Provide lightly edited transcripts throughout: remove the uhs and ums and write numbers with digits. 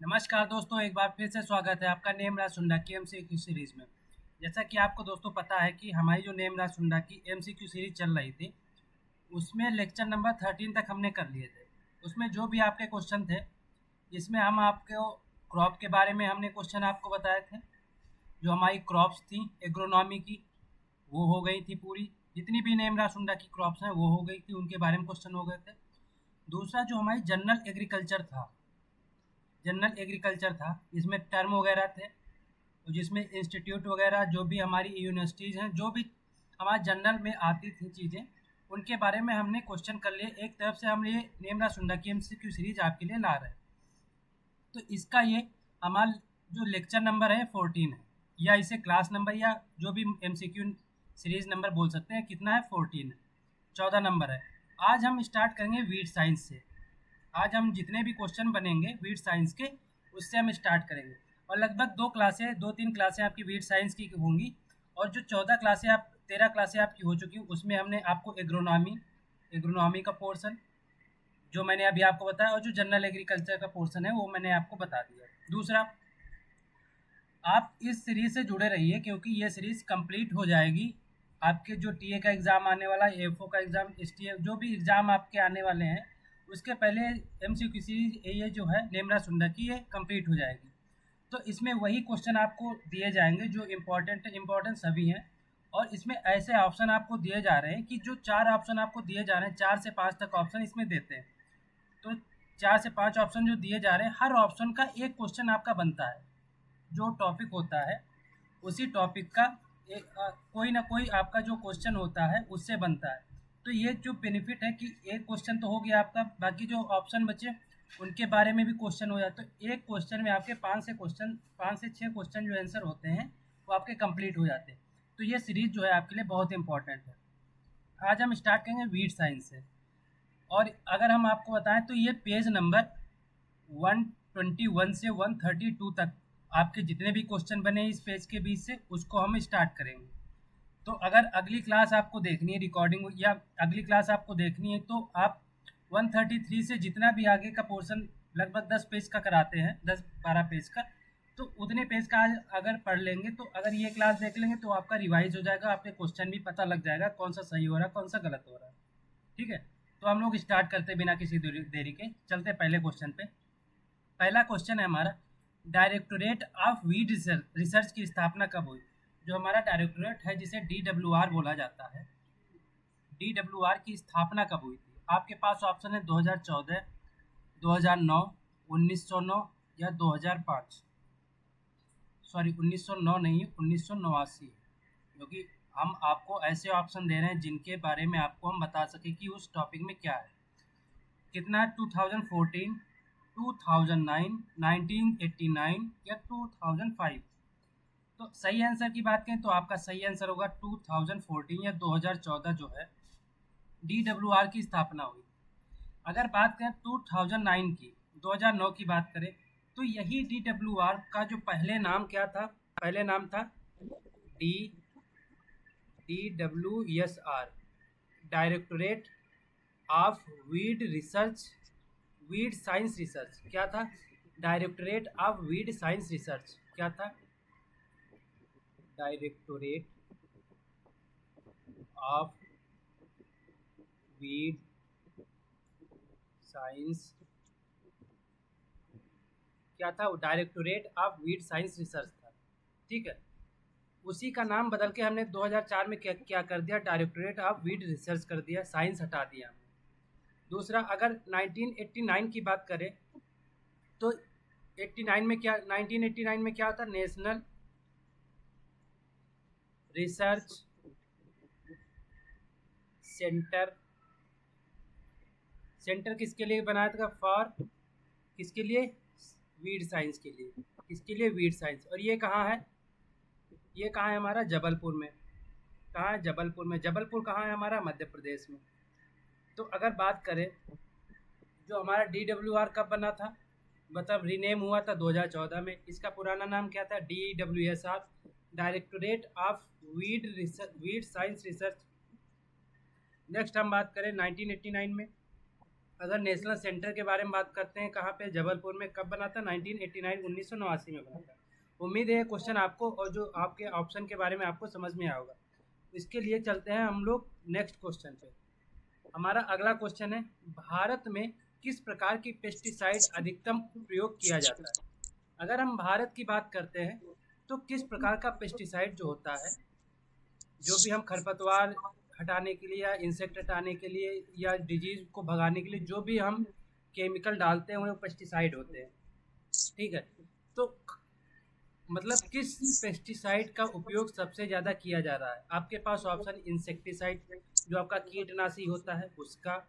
नमस्कार दोस्तों, एक बार फिर से स्वागत है आपका नेम राज सुंडा की एमसीक्यू सीरीज में। जैसा कि आपको दोस्तों पता है कि हमारी जो नेम राज सुंडा की एमसीक्यू सीरीज चल रही थी, उसमें लेक्चर नंबर 13 तक हमने कर लिए थे। उसमें जो भी आपके क्वेश्चन थे, जिसमें हम आपको क्रॉप के बारे में हमने क्वेश्चन आपको बताए थे। जो हमारी क्रॉप्स थी एग्रोनॉमी की, वो हो गई थी पूरी। जितनी भी नेम राज सुंडा की क्रॉप्स हैं वो हो गई थी, उनके बारे में क्वेश्चन हो गए थे। दूसरा जो हमारी जनरल एग्रीकल्चर था, जनरल एग्रीकल्चर था, इसमें टर्म वगैरह थे, तो जिसमें इंस्टीट्यूट वगैरह जो भी हमारी यूनिवर्सिटीज़ हैं, जो भी हमारे जनरल में आती थी चीज़ें, उनके बारे में हमने क्वेश्चन कर लिए। एक तरफ से हम ये नेमरा सुंडा की एमसीक्यू सीरीज आपके लिए ला रहे हैं। तो इसका ये हमारा जो लेक्चर नंबर है 14 है, या इसे क्लास नंबर या जो भी एमसीक्यू सीरीज नंबर बोल सकते हैं। कितना है? 14 है, 14 नंबर है। आज हम स्टार्ट करेंगे वीड साइंस से। आज हम जितने भी क्वेश्चन बनेंगे वीड साइंस के, उससे हम स्टार्ट करेंगे। और लगभग 2-3 क्लासें आपकी वीड साइंस की होंगी। और जो 13 क्लासें आपकी हो चुकी, उसमें हमने आपको एग्रोनॉमी का पोर्शन जो मैंने अभी आपको बताया, और जो जनरल एग्रीकल्चर का पोर्शन है वो मैंने आपको बता दिया। दूसरा, आप इस सीरीज से जुड़े रहिए क्योंकि ये सीरीज कंप्लीट हो जाएगी। आपके जो टीए का एग्ज़ाम आने वाला है, एफओ का एग्ज़ाम, एसटीए, जो भी एग्ज़ाम आपके आने वाले हैं, उसके पहले एमसीक्यू सीरीज ये जो है नेमरा सुंडा की, ये कंप्लीट हो जाएगी। तो इसमें वही क्वेश्चन आपको दिए जाएंगे जो इम्पोर्टेंट सभी हैं। और इसमें ऐसे ऑप्शन आपको दिए जा रहे हैं कि जो 4 ऑप्शन आपको दिए जा रहे हैं, 4 से 5 तक ऑप्शन इसमें देते हैं। तो 4 से 5 ऑप्शन जो दिए जा रहे हैं, हर ऑप्शन का एक क्वेश्चन आपका बनता है। जो टॉपिक होता है उसी टॉपिक का कोई ना कोई आपका जो क्वेश्चन होता है उससे बनता है। तो ये जो बेनिफिट है कि एक क्वेश्चन तो हो गया आपका, बाकी जो ऑप्शन बचे उनके बारे में भी क्वेश्चन हो जाता है। तो एक क्वेश्चन में आपके 5 से 6 क्वेश्चन जो आंसर होते हैं वो आपके कंप्लीट हो जाते हैं। तो ये सीरीज जो है आपके लिए बहुत इंपॉर्टेंट है। आज हम स्टार्ट करेंगे वीड साइंस से। और अगर हम आपको बताएं तो ये पेज नंबर 121 से 132 तक आपके जितने भी क्वेश्चन बने इस पेज के बीच से, उसको हम स्टार्ट करेंगे। तो अगर अगली क्लास आपको देखनी है रिकॉर्डिंग, या अगली क्लास आपको देखनी है, तो आप 133 से जितना भी आगे का पोर्शन लगभग 10 पेज का कराते हैं, 10-12 पेज का, तो उतने पेज का आज अगर पढ़ लेंगे, तो अगर ये क्लास देख लेंगे तो आपका रिवाइज हो जाएगा, आपके क्वेश्चन भी पता लग जाएगा कौन सा सही हो रहा है कौन सा गलत हो रहा है। ठीक है, तो हम लोग स्टार्ट करते बिना किसी देरी के, चलते पहले क्वेश्चन पे। पहला क्वेश्चन है हमारा, डायरेक्टोरेट ऑफ वीड रिसर्च की स्थापना कब हुई? जो हमारा डायरेक्टोरेट है जिसे DWR बोला जाता है, DWR की स्थापना कब हुई थी? आपके पास ऑप्शन है 2014, 2009, 1909 या 2005। सॉरी, 1909 नहीं है, 1989 है। क्योंकि हम आपको ऐसे ऑप्शन दे रहे हैं जिनके बारे में आपको हम बता सकें कि उस टॉपिक में क्या है। कितना है? 2014, 2009, 1989 या 2005। तो सही आंसर की बात करें तो आपका सही आंसर होगा 2014 या 2014 जो है DWR की स्थापना हुई। अगर बात करें 2009 की, 2009 की बात करें, तो यही DWR का जो पहले नाम क्या था? पहले नाम था D DWSR, directorate of weed science research. क्या था? Directorate of weed science research. क्या था? Directorate of weed science. क्या था? Directorate of weed science research था। ठीक है, उसी का नाम बदल के हमने 2004 में क्या कर दिया? डायरेक्टोरेट ऑफ वीड रिसर्च कर दिया, साइंस हटा दिया हमने। दूसरा, अगर 1989 की बात करें तो 1989 में क्या होता? National research centre. सेंटर किसके लिए बनाया था? फॉर किसके लिए? वीड साइंस के लिए। किसके लिए? Weed science. और ये कहाँ है? ये कहाँ है हमारा? जबलपुर में। कहाँ है? जबलपुर में। जबलपुर कहाँ है हमारा? मध्य प्रदेश में। तो अगर बात करें जो हमारा DWR कब बना था, मतलब रीनेम हुआ था 2014 में। इसका पुराना नाम क्या था? DWSR, directorate of weed science research. Next हम बात करें 1989 में, अगर नेशनल सेंटर के बारे में बात करते हैं, कहाँ पे, जबलपुर में, कब बना था, 1989 1989 में बना था। उम्मीद है क्वेश्चन आपको और जो आपके ऑप्शन के बारे में आपको समझ में आया होगा। इसके लिए चलते हैं हम लोग नेक्स्ट क्वेश्चन पे। हमारा अगला क्वेश्चन है, भारत में किस प्रकार की पेस्टिसाइड अधिकतम प्रयोग किया जाता है। अगर हम भारत की बात करते हैं तो किस प्रकार का पेस्टिसाइड जो होता है, जो भी हम खरपतवार हटाने के लिए या इंसेक्ट हटाने के लिए या डिजीज को भगाने के लिए जो भी हम केमिकल डालते हैं वो पेस्टिसाइड होते हैं। ठीक है, तो मतलब किस पेस्टिसाइड का उपयोग सबसे ज़्यादा किया जा रहा है। आपके पास ऑप्शन इंसेक्टिसाइड जो आपका कीटनाशी होता है उसका,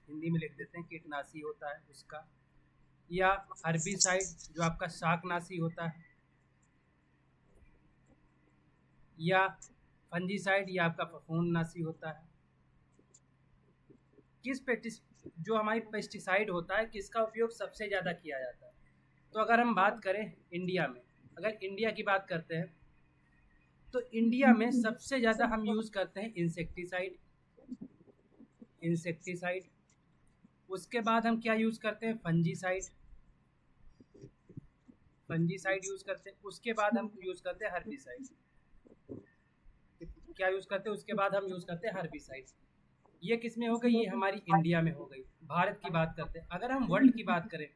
हिंदी में लिख देते हैं कीटनाशी होता है उसका, या हर्बिसाइड जो आपका शाकनाशी होता है, या फंजीसाइड या आपका फफूंदनाशी होता है। किस पेस्टिस जो हमारी पेस्टिसाइड होता है किसका उपयोग सबसे ज़्यादा किया जाता है। तो अगर हम बात करें इंडिया में, अगर इंडिया की बात करते हैं तो इंडिया में सबसे ज़्यादा हम यूज़ करते हैं इंसेक्टिसाइड। उसके बाद हम क्या यूज़ करते हैं, फंजीसाइड यूज़ करते हैं। उसके बाद हम यूज़ करते हैं हर्बिसाइड। क्या यूज़ करते हैं, उसके बाद हम यूज़ करते हैं हर्बिसाइड। ये किस में हो गई, ये हमारी इंडिया में हो गई। भारत की बात करते हैं। अगर हम वर्ल्ड की बात करें,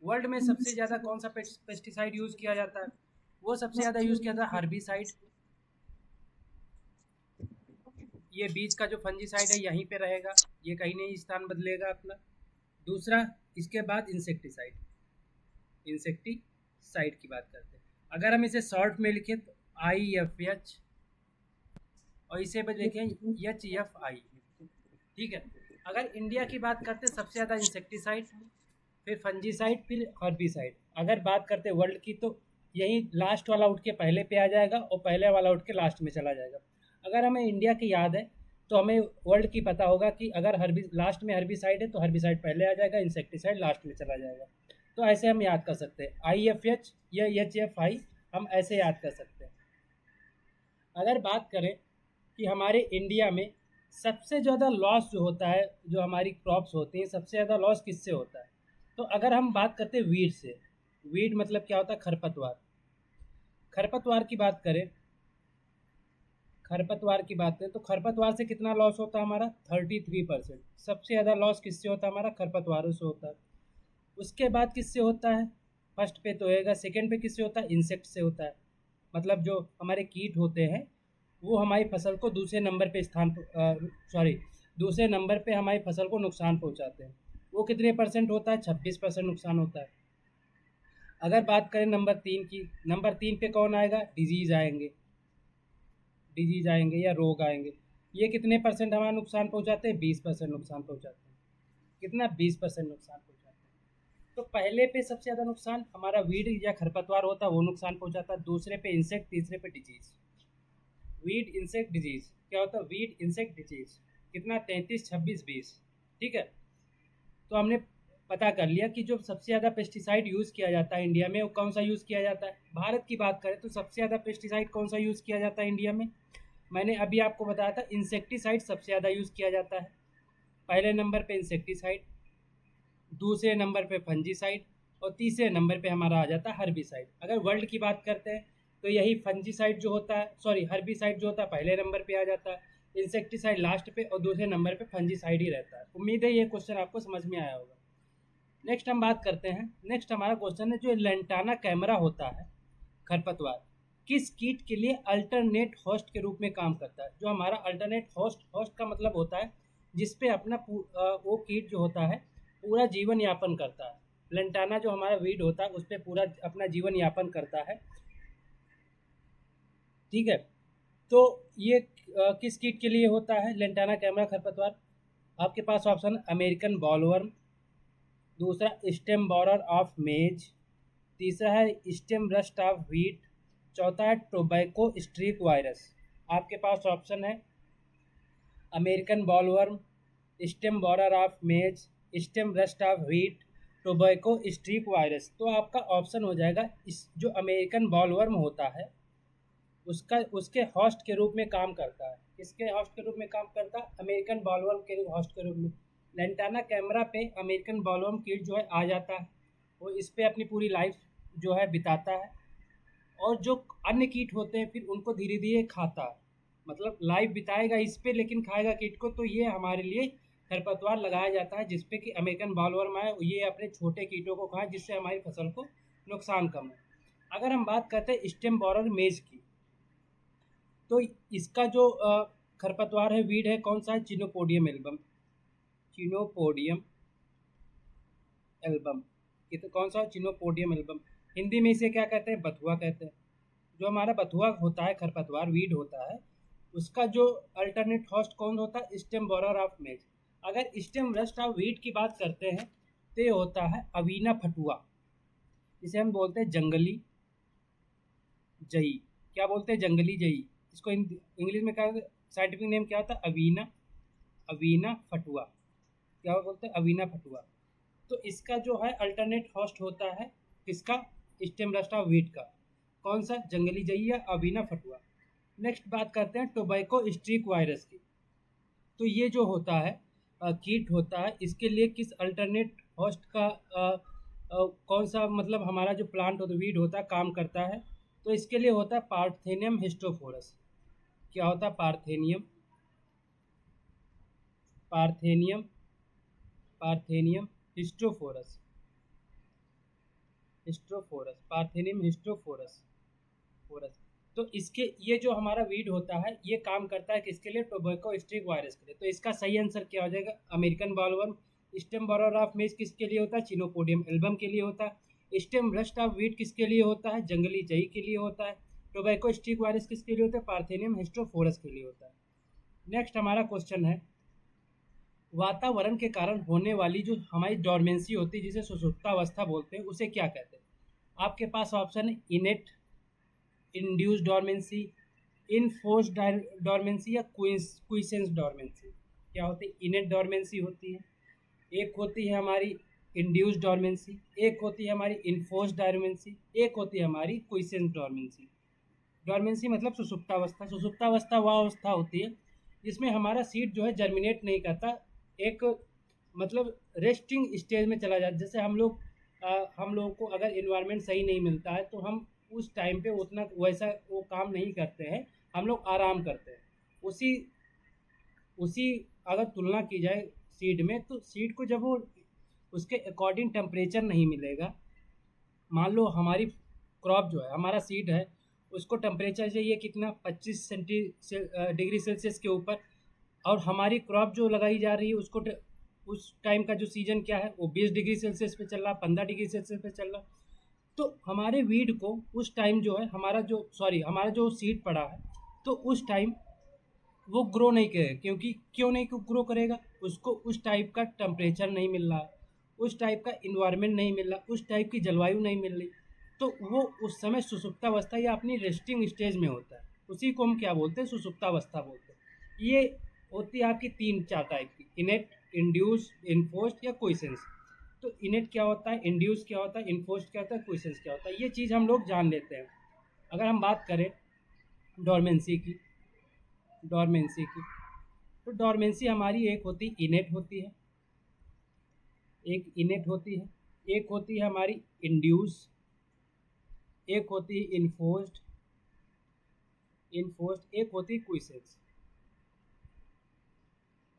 वर्ल्ड में सबसे ज़्यादा कौन सा पेस्टिसाइड यूज़ किया जाता है, वो सबसे ज़्यादा यूज़ किया जाता है हर्बिसाइड। ये बीच का जो फंजीसाइड है यहीं पे रहेगा, ये कहीं नहीं स्थान बदलेगा अपना। दूसरा, इसके बाद इंसेक्टिसाइड की बात करते हैं। अगर हम इसे शॉर्ट में लिखें तो IFH, और इसे भी लिखें HFI। ठीक है, अगर इंडिया की बात करते हैं सबसे ज़्यादा इंसेक्टिसाइड, फिर फंजीसाइड, फिर हर्बिसाइड। अगर बात करते वर्ल्ड की तो यही लास्ट वाला उठ के पहले पे आ जाएगा और पहले वाला उठ के लास्ट में चला जाएगा। अगर हमें इंडिया की याद है तो हमें वर्ल्ड की पता होगा कि अगर लास्ट में हर्बिसाइड है तो हर्बिसाइड पहले आ जाएगा, इंसेक्टिसाइड लास्ट में चला जाएगा। तो ऐसे हम याद कर सकते हैं, IFH या HFI हम ऐसे याद कर सकते हैं। अगर बात करें कि हमारे इंडिया में सबसे ज़्यादा लॉस जो होता है, जो हमारी क्रॉप्स होती हैं, सबसे ज़्यादा लॉस किससे होता है, तो अगर हम बात करते हैं वीड से। वीड मतलब क्या होता है, खरपतवार की बात करें, तो खरपतवार से कितना लॉस होता है हमारा, 33%। सबसे ज़्यादा लॉस किससे होता है हमारा, खरपतवारों से होता है। उसके बाद किससे होता है, फर्स्ट पे तो होएगा, सेकंड पे किससे होता है, इंसेक्ट से होता है। मतलब जो हमारे कीट होते हैं वो हमारी फसल को दूसरे नंबर पे हमारी फसल को नुकसान पहुंचाते हैं। वो कितने परसेंट होता है, 26% नुकसान होता है। अगर बात करें नंबर 3 की, नंबर 3 पे कौन आएगा, डिजीज़ आएंगे या रोग आएंगे। ये कितने परसेंट हमारा नुकसान पहुंचाते हैं, 20% नुकसान पहुंचाते हैं। कितना, 20% नुकसान पहुंचाते हैं। तो पहले पे सबसे ज़्यादा नुकसान हमारा वीड या खरपतवार होता है, वो नुकसान पहुंचाता है। दूसरे पे इंसेक्ट, तीसरे पे डिजीज़। वीड इंसेक्ट डिजीज़ क्या होता है, वीड इंसेक्ट डिजीज़ कितना, 33 26 20। ठीक है, तो हमने पता कर लिया कि जो सबसे ज़्यादा पेस्टिसाइड यूज़ किया जाता है इंडिया में वो कौन सा यूज़ किया जाता है। भारत की बात करें तो सबसे ज़्यादा पेस्टिसाइड कौन सा यूज़ किया जाता है इंडिया में, मैंने अभी आपको बताया था इंसेक्टिसाइड सबसे ज़्यादा यूज़ किया जाता है। पहले नंबर पे इंसेक्टिसाइड, दूसरे नंबर पे फंजीसाइड, और तीसरे नंबर पे हमारा आ जाता है हर्बिसाइड। अगर वर्ल्ड की बात करते हैं तो यही फंजीसाइड जो होता है, हर्बिसाइड जो होता है पहले नंबर पे आ जाता है, इंसेक्टिसाइड लास्ट पे, और दूसरे नंबर पे फंजीसाइड ही रहता है। उम्मीद है ये क्वेश्चन आपको समझ में आया होगा। नेक्स्ट हम बात करते हैं, नेक्स्ट हमारा क्वेश्चन है, जो लेंटाना कैमरा होता है खरपतवार किस कीट के लिए अल्टरनेट होस्ट के रूप में काम करता है। जो हमारा अल्टरनेट होस्ट का मतलब होता है जिसपे अपना वो कीट जो होता है पूरा जीवन यापन करता है। लेंटाना जो हमारा वीड होता है उस पर पूरा अपना जीवन यापन करता है। ठीक है, तो ये किस कीट के लिए होता है लेंटाना कैमरा खरपतवार। आपके पास ऑप्शन, अमेरिकन बॉलवर्म, दूसरा स्टेम बोरर ऑफ मेज, तीसरा है स्टेम रस्ट ऑफ व्हीट, चौथा है टोबैको स्ट्रीक वायरस। आपके पास ऑप्शन है American bollworm, stem borer of मेज, stem rust of wheat, tobacco streak virus. तो आपका ऑप्शन हो जाएगा इस जो अमेरिकन बॉलवर्म होता है उसके होस्ट के रूप में काम करता है। किसके होस्ट के रूप में काम करता है, अमेरिकन बॉलवर्म के होस्ट के रूप में। लेंटाना कैमरा पे अमेरिकन बॉलवर्म कीट जो है आ जाता है, वो इस पे अपनी पूरी लाइफ जो है बिताता है, और जो अन्य कीट होते हैं फिर उनको धीरे धीरे खाता है। मतलब लाइफ बिताएगा इस पे लेकिन खाएगा कीट को। तो ये हमारे लिए खरपतवार लगाया जाता है जिसपे कि अमेरिकन बॉलवर्म आए, ये अपने छोटे कीटों को खाए जिससे हमारी फसल को नुकसान कम हो। अगर हम बात करते हैं स्टेम बोरर मेज की, तो इसका जो खरपतवार है, वीड है, कौन सा है? Chenopodium album. चिनोपोडियम एल्बम, ये तो कौन सा? Chenopodium album. हिंदी में इसे क्या कहते हैं? बथुआ कहते हैं। जो हमारा बथुआ होता है, खरपतवार वीड होता है, उसका जो अल्टरनेट होस्ट कौन होता है? स्टेम बोरर ऑफ मेज। अगर स्टेम रस्ट ऑफ वीड की बात करते हैं तो ये होता है अवीना फटुआ, जिसे हम बोलते हैं जंगली जई। क्या बोलते हैं? जंगली जई। इसको इंग्लिश में क्या, साइंटिफिक नेम क्या होता है? अवीना, अवीना फटुआ। क्या बोलते हैं? अवीना फटुआ। तो इसका जो है अल्टरनेट होस्ट होता है किसका? स्टेम रस्ट ऑफ वीट का। कौन सा? जंगली जई या अवीना फटुआ। नेक्स्ट बात करते हैं टोबैको स्ट्रीक वायरस की। तो ये जो होता है कीट होता है, इसके लिए किस अल्टरनेट होस्ट का कौन सा, मतलब हमारा जो प्लांट होता है, वीड होता है, काम करता है? तो इसके लिए होता है पार्थेनियम हिस्टोफोरस। क्या होता है? Parthenium, Parthenium, Parthenium hysterophorus, hysterophorus, Parthenium hysterophorus, फोरस। तो इसके, ये जो हमारा वीड होता है ये काम करता है किसके लिए? टोबैको स्ट्रीक वायरस के लिए। तो इसका सही आंसर क्या हो जाएगा? American bollworm. Stem borer of मेज किसके लिए होता है? चिनोपोडियम एल्बम के लिए होता है। स्टेम रस्ट ऑफ वीट किसके लिए होता है? जंगली जई के लिए होता है। टोबैको स्ट्रीक वायरस किसके लिए होता है? पार्थेनियम हिस्टोफोरस के लिए होता है। नेक्स्ट हमारा क्वेश्चन है, वातावरण के कारण होने वाली जो हमारी डोरमेंसी होती है, जिसे सुसुप्तावस्था बोलते हैं, उसे क्या कहते हैं? आपके पास ऑप्शन है इनेट, इंड्यूस डोरमेंसी, इनफोर्स डोरमेंसी या क्विसेंस डोरमेंसी। क्या होती है? इनेट डोरमेंसी होती है, एक होती है हमारी इंड्यूस डोरमेंसी, एक होती है हमारी इनफोर्स डोरमेंसी, एक होती है हमारी क्विसेंस डोरमेंसी। डोरमेंसी मतलब सुसुप्तावस्था। सुसुप्तावस्था वह अवस्था होती है जिसमें हमारा सीड जो है जर्मिनेट नहीं करता, एक मतलब रेस्टिंग स्टेज में चला जाता है। जैसे हम लोगों को अगर इन्वायरमेंट सही नहीं मिलता है तो हम उस टाइम पे उतना वैसा वो काम नहीं करते हैं, हम लोग आराम करते हैं। उसी उसी अगर तुलना की जाए सीड में, तो सीड को जब वो उसके अकॉर्डिंग टेम्परेचर नहीं मिलेगा, मान लो हमारी क्रॉप जो है, हमारा सीड है, उसको टेम्परेचर चाहिए कितना? 25 डिग्री सेल्सियस के ऊपर, और हमारी क्रॉप जो लगाई जा रही है उसको उस टाइम का जो सीजन क्या है, वो 20 डिग्री सेल्सियस पे चल रहा, 15 डिग्री सेल्सियस पे चल रहा। तो हमारे वीड को उस टाइम जो है, हमारा जो सीड पड़ा है, तो उस टाइम वो ग्रो नहीं करेगा। क्योंकि क्यों नहीं ग्रो करेगा? उसको उस टाइप का टेम्परेचर नहीं मिल रहा, उस टाइप का इन्वायरमेंट नहीं मिल रहा, उस टाइप की जलवायु नहीं मिल रही। तो वो उस समय सुसुप्तावस्था या अपनी रेस्टिंग स्टेज में होता है। उसी को हम क्या बोलते हैं? सुसुप्तावस्था बोलते हैं। ये होती है आपकी तीन चार टाइप की, इनेट, इंड्यूस, इन्फोर्स्ड या क्विसेंस। तो इनेट क्या होता है, इंड्यूस क्या होता है, इन्फोर्स्ड क्या होता है, क्विसेंस क्या होता है, ये चीज़ हम लोग जान लेते हैं। अगर हम बात करें डोरमेंसी की, डोरमेंसी की, तो डोरमेंसी हमारी एक होती इनेट होती है, एक इनेट होती है, एक होती है हमारी इंड्यूस, एक होती है इन्फोर्स्ड, एक होती है क्विसेंस,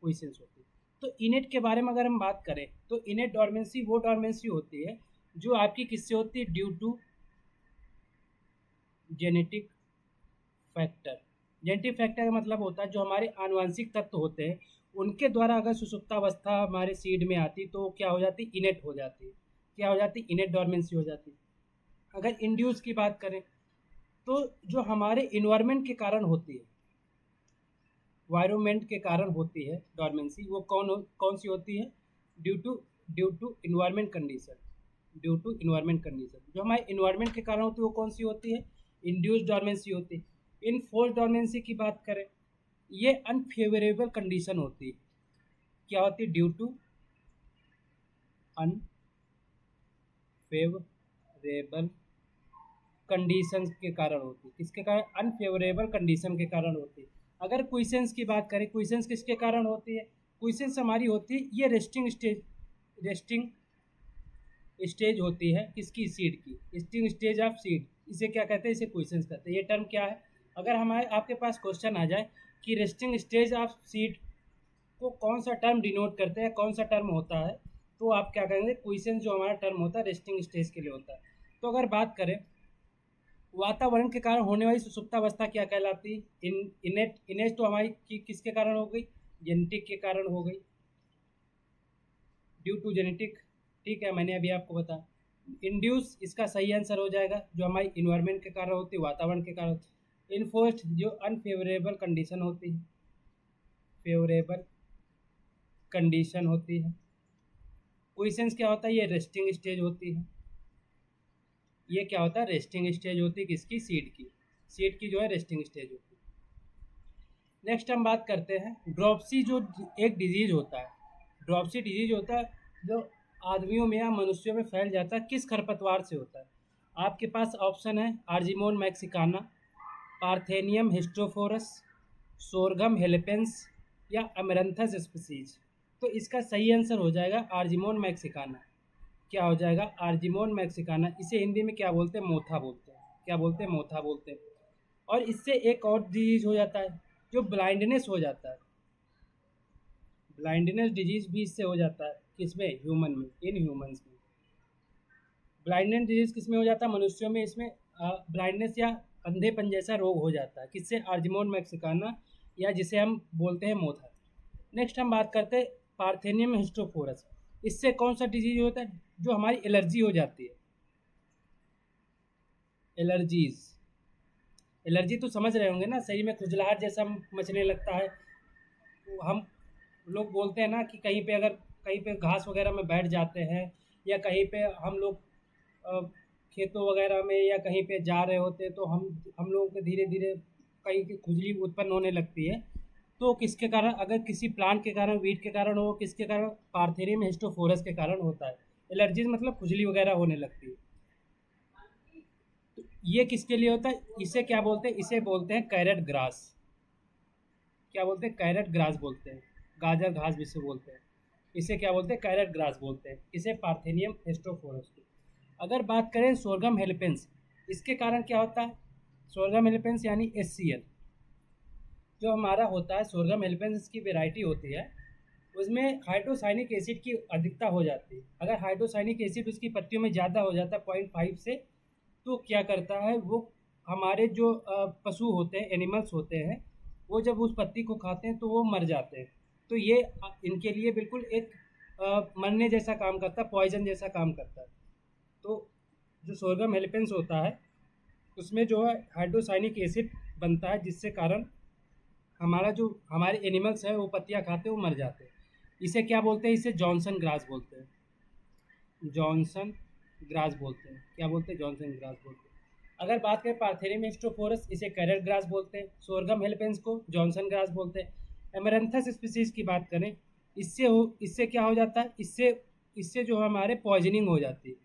क्विसेंस होती है। तो इनेट के बारे में अगर हम बात करें तो इनेट डोरमेंसी वो डोरमेंसी होती है जो आपकी किससे होती है? Due to genetic factor. Genetic factor का मतलब होता है जो हमारे आनुवंशिक तत्व होते हैं उनके द्वारा अगर सुसुप्तावस्था हमारे सीड में आती तो क्या हो जाती? इनेट हो जाती। क्या हो जाती? इनेट डोरमेंसी हो जाती। अगर इंड्यूस की बात करें तो जो हमारे इन्वायरमेंट के कारण होती है, वायरोमेंट के कारण होती है डोरमेंसी, वो कौन सी होती है? Due to environment condition, due to environment condition. जो हमारे इन्वायरमेंट के कारण होती है वो कौन सी होती है? इंड्यूस डोरमेंसी होती है। इन फोर्स डोरमेंसी की बात करें, ये अनफेवरेबल कंडीशन होती है। क्या होती है? ड्यू टू अनफेवरेबल कंडीशंस के कारण होती है। किसके कारण? अनफेवरेबल कंडीशन के कारण होती है। अगर क्वेश्चंस की बात करें, क्वेश्चंस किसके कारण होती है? क्वेश्चन हमारी होती है ये रेस्टिंग स्टेज होती है किसकी, सीड की, रेस्टिंग स्टेज ऑफ सीड, इसे क्या कहते हैं, इसे क्वेश्चंस कहते हैं। ये टर्म क्या है, अगर हमारे आपके पास क्वेश्चन आ जाए कि रेस्टिंग स्टेज ऑफ सीड को कौन सा टर्म डिनोट करते हैं, कौन सा टर्म होता है, तो आप क्या करेंगे, क्वेश्चन जो हमारा टर्म होता है रेस्टिंग स्टेज के लिए होता है। तो अगर बात करें वातावरण के कारण होने वाली सुसुप्तावस्था क्या कहलाती है, इनेज तो हमारी किसके कारण हो गई, जेनेटिक के कारण हो गई, ड्यू टू जेनेटिक, ठीक है, मैंने अभी आपको बताया। इंड्यूस इसका सही आंसर हो जाएगा, जो हमारी इन्वायरमेंट के कारण होती है, वातावरण के कारण। इन्फोर्स्ड जो अनफेवरेबल कंडीशन होती है, फेवरेबल कंडीशन होती है। क्वेश्चंस क्या होता है, ये रेस्टिंग स्टेज होती है, ये क्या होता है, रेस्टिंग स्टेज होती है किसकी, सीड की जो है रेस्टिंग स्टेज होती है। नेक्स्ट हम बात करते हैं ड्रॉपसी, जो एक डिजीज होता है, ड्रॉपसी डिजीज होता है जो आदमियों में या मनुष्यों में फैल जाता है, किस खरपतवार से होता है। आपके पास ऑप्शन है आर्जिमोन मैक्सिकाना, पार्थेनियम हिस्टोफोरस, सोरगम हेलेपेंस या अमेरंथस स्पीसीज। तो इसका सही आंसर हो जाएगा आर्जिमोन मैक्सिकाना। क्या हो जाएगा, आर्जिमोन मैक्सिकाना। इसे हिंदी में क्या बोलते हैं, मोथा बोलते हैं, क्या बोलते हैं, मोथा बोलते हैं। और इससे एक और डिजीज हो जाता है जो ब्लाइंडनेस हो जाता है, ब्लाइंडनेस डिजीज भी इससे हो जाता है, किसमें, ह्यूमन में, इन ह्यूमंस में। ब्लाइंडनेस डिजीज किसमें हो जाता है, मनुष्यों में, इसमें ब्लाइंडनेस या अंधेपन जैसा रोग हो जाता है, किससे, आर्जिमोन मैक्सिकाना, या जिसे हम बोलते हैं मोथा। नेक्स्ट हम बात करते हैं पार्थेनियम हिस्टोफोरस। इससे कौन सा डिजीज होता है, जो हमारी एलर्जी हो जाती है, एलर्जीज, एलर्जी तो समझ रहे होंगे ना, शरीर में खुजलाहट जैसा मचने लगता है। तो हम लोग बोलते हैं ना कि कहीं पे, अगर कहीं पे घास वगैरह में बैठ जाते हैं, या कहीं पे हम लोग अ, खेतों वगैरह में या कहीं पे जा रहे होते हैं, तो हम लोगों को धीरे धीरे कहीं की खुजली उत्पन्न होने लगती है। तो किसके कारण, अगर किसी प्लांट के कारण, वीट के कारण हो, किसके कारण, पार्थेनियम हिस्टोफोरस के कारण होता है। एलर्जीज मतलब खुजली वगैरह होने लगती है। तो ये किसके लिए होता है, इसे क्या बोलते हैं, इसे बोलते हैं कैरेट ग्रास। क्या बोलते हैं, कैरेट ग्रास बोलते हैं, गाजर घास भी से बोलते हैं। इसे क्या बोलते हैं, कैरेट ग्रास बोलते हैं, इसे पार्थेनियम हिस्टोफोरस को। अगर बात करें सोरगम हेलिपेंस, इसके कारण क्या होता है, सोरगम हेलिपेंस यानी HCl जो हमारा होता है, सोरगम हेलिपेंस इसकी वेराइटी होती है, उसमें हाइड्रोसाइनिक एसिड की अधिकता हो जाती है। अगर हाइड्रोसाइनिक एसिड उसकी पत्तियों में ज़्यादा हो जाता है 0.5 से, तो क्या करता है वो, हमारे जो पशु होते हैं, एनिमल्स होते हैं, वो जब उस पत्ती को खाते हैं तो वो मर जाते हैं। तो ये इनके लिए बिल्कुल एक मरने जैसा काम करता है, पॉइजन जैसा काम करता है। तो जो सोरगम हेलिपेंस होता है उसमें जो है हाइड्रोसाइनिक एसिड बनता है, जिससे कारण हमारा जो, हमारे एनिमल्स है वो पत्तियाँ खाते हैं, वो मर जाते हैं। इसे क्या बोलते हैं, इसे जॉनसन ग्रास बोलते हैं, जॉनसन ग्रास बोलते हैं, क्या बोलते हैं, जॉनसन ग्रास बोलते हैं। अगर बात करें पार्थेनियम हिस्टोफोरस, इसे कैरेट ग्रास बोलते हैं, सोरगम हेलिपेंस को जॉनसन ग्रास बोलते हैं। एमरंथस स्पीसीज की बात करें, इससे क्या हो जाता है, इससे इससे जो हमारे पॉइजनिंग हो जाती है,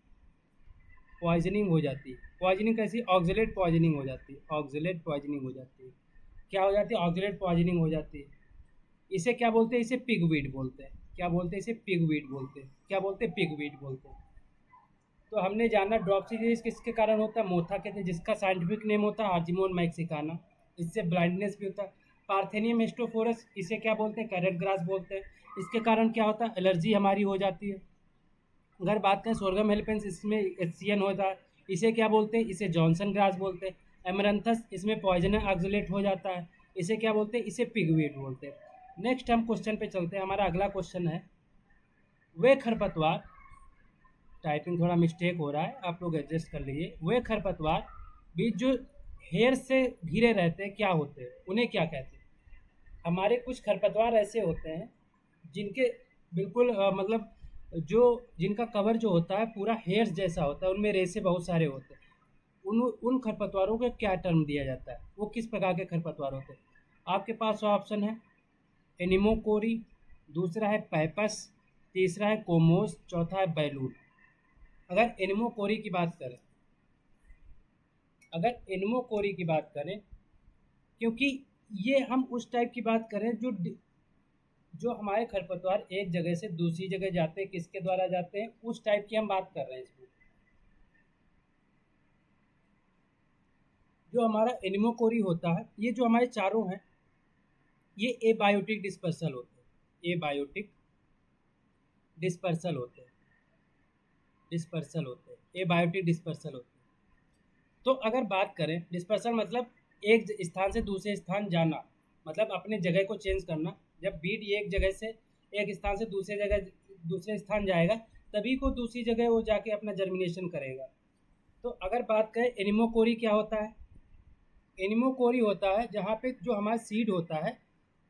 पॉइजनिंग हो जाती है। पॉइजनिंग कैसी, ऑक्जेलेट पॉइजनिंग हो जाती है, ऑक्जेलेट पॉइजनिंग हो जाती है। क्या हो जाती है, ऑक्जेलेट पॉइजनिंग हो जाती है। इसे क्या बोलते हैं, इसे पिगवीड बोलते हैं, क्या बोलते हैं, इसे पिगवीड बोलते हैं, क्या बोलते हैं, पिगवीड बोलते हैं। तो हमने जाना ड्रॉपसी डिजीज किसके कारण होता है, मोथा के, जिसका साइंटिफिक नेम होता है आर्जिमोन मैक्सिकाना। इससे ब्लाइंडनेस भी होता है। पार्थेनियम हिस्टोफोरस, इसे क्या बोलते हैं, कैरेट ग्रास बोलते हैं। इसके कारण क्या होता है, एलर्जी हमारी हो जाती है। अगर बात करें सोरगम हेलिपेंस, इसमें HCN होता है, इसे क्या बोलते हैं, इसे जॉनसन ग्रास बोलते हैं। एमरंथस, इसमें पॉइजन ऑक्सलेट हो जाता है, इसे क्या बोलते हैं, इसे पिगवीड बोलते हैं। नेक्स्ट हम क्वेश्चन पे चलते हैं। हमारा अगला क्वेश्चन है, वे खरपतवार, टाइपिंग थोड़ा मिस्टेक हो रहा है, आप लोग एडजस्ट कर लीजिए। वे खरपतवार भी जो हेयर से घिरे रहते हैं, क्या होते हैं, उन्हें क्या कहते हैं। हमारे कुछ खरपतवार ऐसे होते हैं जिनके बिल्कुल मतलब जो, जिनका कवर जो होता है पूरा हेयर्स जैसा होता है, उनमें रेशे बहुत सारे होते हैं। उन खरपतवारों को क्या टर्म दिया जाता है, वो किस प्रकार के खरपतवार होते हैं। आपके पास ऑप्शन है एनिमोकोरी, दूसरा है पैपस, तीसरा है कोमोस, चौथा है बैलून। अगर एनिमोकोरी की बात करें, अगर एनिमोकोरी की बात करें, क्योंकि ये हम उस टाइप की बात करें जो जो हमारे खरपतवार एक जगह से दूसरी जगह जाते हैं, किसके द्वारा जाते हैं, उस टाइप की हम बात कर रहे हैं इसमें। जो हमारा एनिमोकोरी होता है, ये जो हमारे चारों हैं, ये एबायोटिक डिस्पर्सल होते हैं, एबायोटिक डिस्पर्सल होते हैं, डिस्पर्सल होते हैं, एबायोटिक डिस्पर्सल होते हैं। तो अगर बात करें, डिस्पर्सल मतलब एक स्थान से दूसरे स्थान जाना, मतलब अपने जगह को चेंज करना। जब बीड एक जगह से एक स्थान से दूसरे स्थान जाएगा, तभी को दूसरी जगह वो जाके अपना जर्मिनेशन करेगा। तो अगर बात करें एनिमोकोरी क्या होता है, एनिमोकोरी होता है जहाँ पे जो हमारा सीड होता है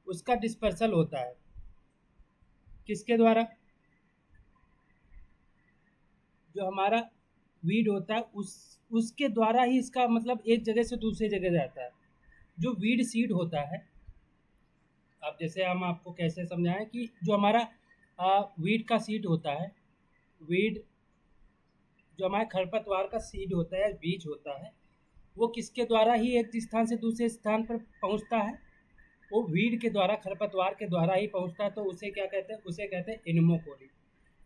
उसका डिस्पर्सल होता है, किसके द्वारा, जो हमारा वीड होता है उसके द्वारा ही इसका मतलब एक जगह से दूसरी जगह जाता है। जो वीड सीड होता है, अब जैसे हम आपको कैसे समझाएं कि जो हमारा वीड का सीड होता है, वीड जो हमारे खरपतवार का सीड होता है, बीज होता है, वो किसके द्वारा ही एक स्थान से दूसरे स्थान पर पहुंचता है, वो वीड के द्वारा, खरपतवार के द्वारा ही पहुंचता है। तो उसे क्या कहते हैं, उसे कहते हैं एनिमोकोरी।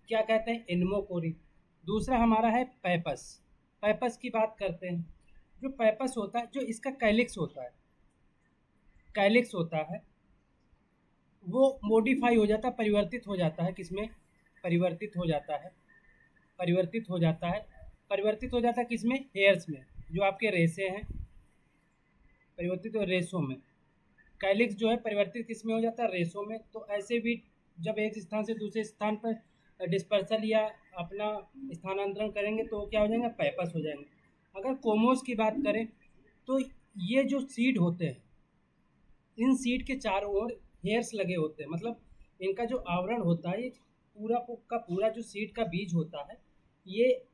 क्या कहते हैं, एनिमोकोरी। दूसरा हमारा है पैपस। पैपस की बात करते हैं। जो पैपस होता है, जो इसका कैलिक्स होता है, कैलिक्स होता है, वो मॉडिफाई हो जाता है, परिवर्तित हो जाता है, किसमें, परिवर्तित हो जाता है, परिवर्तित हो जाता है, परिवर्तित हो जाता है किसमें, हेयर्स में, जो आपके रेसे हैं, परिवर्तित हो रेसों में। कैलिक्स जो है परिवर्तित किस में हो जाता है, रेसों में। तो ऐसे भी जब एक स्थान से दूसरे स्थान पर डिस्पर्सल या अपना स्थानांतरण करेंगे तो क्या हो जाएंगे, पैपस हो जाएंगे। अगर कोमोस की बात करें तो ये जो सीड होते हैं, इन सीड के चारों ओर हेयर्स लगे होते हैं, मतलब इनका जो आवरण होता है, ये पूरा का पूरा जो सीड का बीज होता है, ये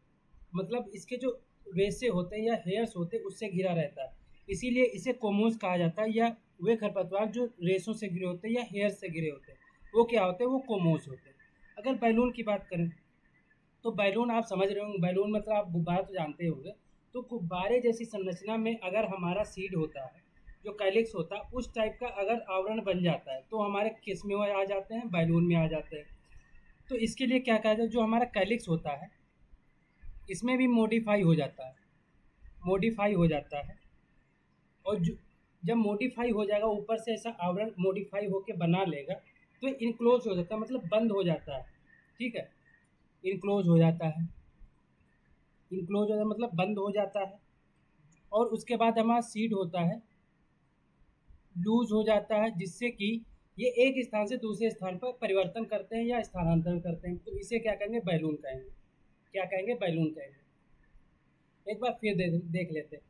मतलब इसके जो रेसे होते हैं या हेयर्स होते हैं उससे घिरा रहता है, इसीलिए इसे कोमोस कहा जाता है। या वे खरपतवार जो रेसों से घिरे होते हैं या हेयर से घिरे होते हैं, वो क्या होते हैं, वो कोमोस होते हैं। अगर बैलून की बात करें तो बैलून आप समझ रहे होंगे, बैलून मतलब आप गुब्बारा तो जानते होंगे। तो गुब्बारे जैसी संरचना में अगर हमारा सीड होता है, जो कैलिक्स होता है, उस टाइप का अगर आवरण बन जाता है तो हमारे किस में आ जाते हैं, बैलून में आ जाते हैं। तो इसके लिए क्या कहा जाए, जो हमारा कैलिक्स होता है इसमें भी मॉडिफाई हो जाता है, मॉडिफाई हो जाता है। और जब मॉडिफाई हो जाएगा, ऊपर से ऐसा आवरण मॉडिफाई होके बना लेगा, तो इनक्लोज हो जाता है, मतलब बंद हो जाता है, ठीक है, इनक्लोज हो जाता है, इनक्लोज हो जाता है मतलब बंद हो जाता है। और उसके बाद हमारा सीड होता है लूज हो जाता है, जिससे कि ये एक स्थान से दूसरे स्थान पर परिवर्तन करते हैं या स्थानांतरण करते हैं। तो इसे क्या कहेंगे, बैलून कहेंगे। क्या कहेंगे, बैलून कहेंगे। एक बार फिर देख लेते हैं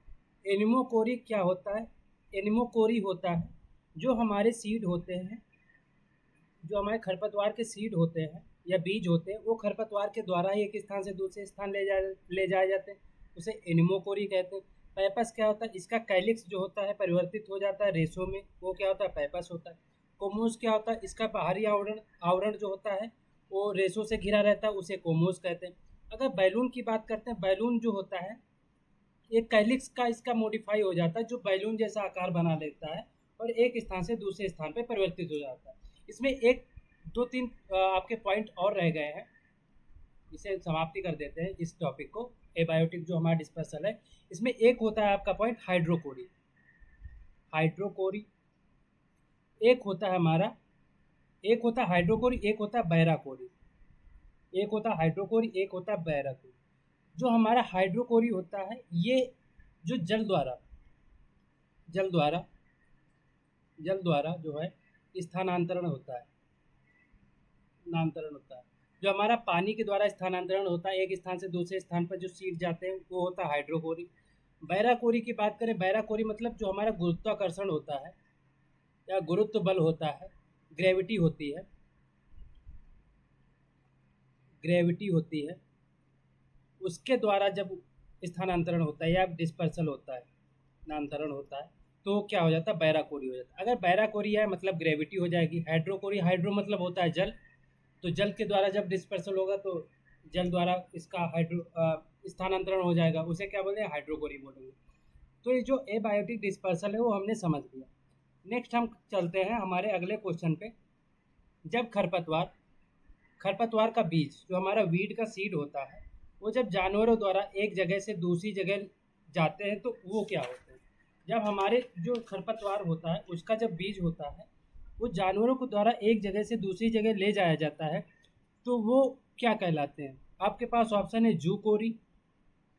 एनिमोकोरी क्या होता है। एनिमोकोरी होता है जो हमारे सीड होते हैं, जो हमारे खरपतवार के सीड होते हैं या बीज होते हैं, वो खरपतवार के द्वारा ही एक स्थान से दूसरे स्थान ले जाए जाते हैं, उसे एनिमोकोरी कहते हैं। पैपस क्या होता है, इसका कैलिक्स जो होता है परिवर्तित हो जाता है रेसों में, वो क्या होता है, पैपस होता है। कोमोस क्या होता है, इसका बाहरी आवरण आवरण जो होता है वो रेसों से घिरा रहता है, उसे कोमोस कहते हैं। अगर बैलून की बात करते हैं, बैलून जो होता है एक कैलिक्स का इसका मॉडिफाई हो जाता है, जो बैलून जैसा आकार बना लेता है और एक स्थान से दूसरे स्थान पर परिवर्तित हो जाता है। इसमें एक दो तीन आपके पॉइंट और रह गए हैं, इसे समाप्ति कर देते हैं इस टॉपिक को। एबायोटिक जो हमारा डिस्पर्सल है, इसमें एक होता है आपका पॉइंट हाइड्रोकोरी। हाइड्रोकोरी एक होता है हमारा, एक होता है हाइड्रोकोरी, एक होता है बैराकोरी। एक होता है हाइड्रोकोरी, एक होता है बैराकोरी। जो हमारा हाइड्रोकोरी होता है, ये जो जल द्वारा जल द्वारा जल द्वारा जो है स्थानांतरण होता है, स्थानांतरण होता है। जो हमारा पानी के द्वारा स्थानांतरण होता है एक स्थान से दूसरे स्थान पर जो सीट जाते हैं, वो होता है हाइड्रोकोरी। बैराकोरी की बात करें, बैराकोरी मतलब जो हमारा गुरुत्वाकर्षण होता है या गुरुत्व बल होता है, ग्रेविटी होती है, ग्रेविटी होती है, उसके द्वारा जब स्थानांतरण होता है या डिस्पर्सल होता है, स्थानांतरण होता है, तो क्या हो जाता है, बैराकोरी हो जाता है। अगर बैराकोरी है मतलब ग्रेविटी हो जाएगी। हाइड्रोकोरी, हाइड्रो मतलब होता है जल, तो जल के द्वारा जब डिस्पर्सल होगा तो जल द्वारा इसका स्थानांतरण हो जाएगा, उसे क्या बोलते हैं, हाइड्रोकोरी बोलेंगे। तो ये जो एबायोटिक डिस्पर्सल है वो हमने समझ लिया। नेक्स्ट हम चलते हैं हमारे अगले क्वेश्चन पे, जब खरपतवार का बीज जो हमारा वीड का सीड होता है, वो जब जानवरों द्वारा एक जगह से दूसरी जगह जाते हैं तो वो क्या होते हैं? जब हमारे जो खरपतवार होता है उसका जब बीज होता है वो जानवरों को द्वारा एक जगह से दूसरी जगह ले जाया जाता है, तो वो क्या कहलाते हैं? आपके पास ऑप्शन है जूकोरी,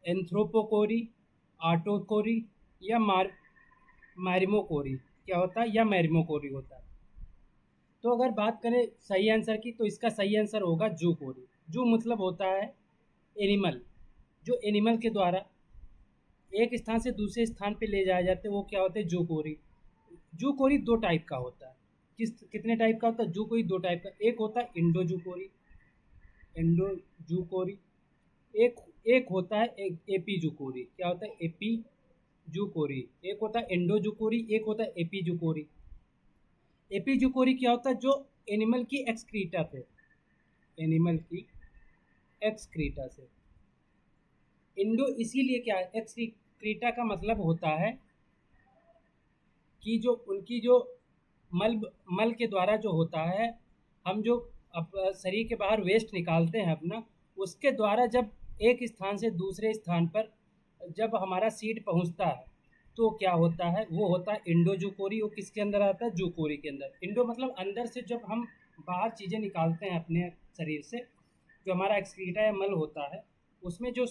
एंथ्रोपोकोरी, आटोकोरी या मैरिमोकोरी। क्या होता है? या मैरिमोकोरी होता है। तो अगर बात करें सही आंसर की, तो इसका सही आंसर होगा जूकोरी। जू मतलब होता है एनिमल, जो एनिमल के द्वारा एक स्थान से दूसरे स्थान पे ले जाए जाते हैं वो क्या होते हैं? जूकोरी। जूकोरी दो टाइप का होता है। कितने टाइप का होता है? जूकोरी दो टाइप का। एक होता है इंडो जूकोरी, एक एक होता है एक एपी जूकोरी। क्या होता है? एपी जूकोरी। एक होता है इंडो जूकोरी, एक होता है एपी जूकोरी। एपी जूकोरी क्या होता है? जो एनिमल की एक्सक्रीटा थे, एनिमल की एक्सक्रीटा से। इंडो इसीलिए क्या है? एक्सक्रीटा का मतलब होता है कि जो उनकी जो मल मल के द्वारा जो होता है, हम जो शरीर के बाहर वेस्ट निकालते हैं अपना, उसके द्वारा जब एक स्थान से दूसरे स्थान पर जब हमारा सीड पहुंचता है तो क्या होता है? वो होता है इंडो जूकोरी। वो किसके अंदर आता है? जूकोरी के अंदर। इंडो मतलब अंदर से जब हम बाहर चीज़ें निकालते हैं अपने शरीर से, जो हमारा एक्सक्रीटा या मल होता है, उसमें जो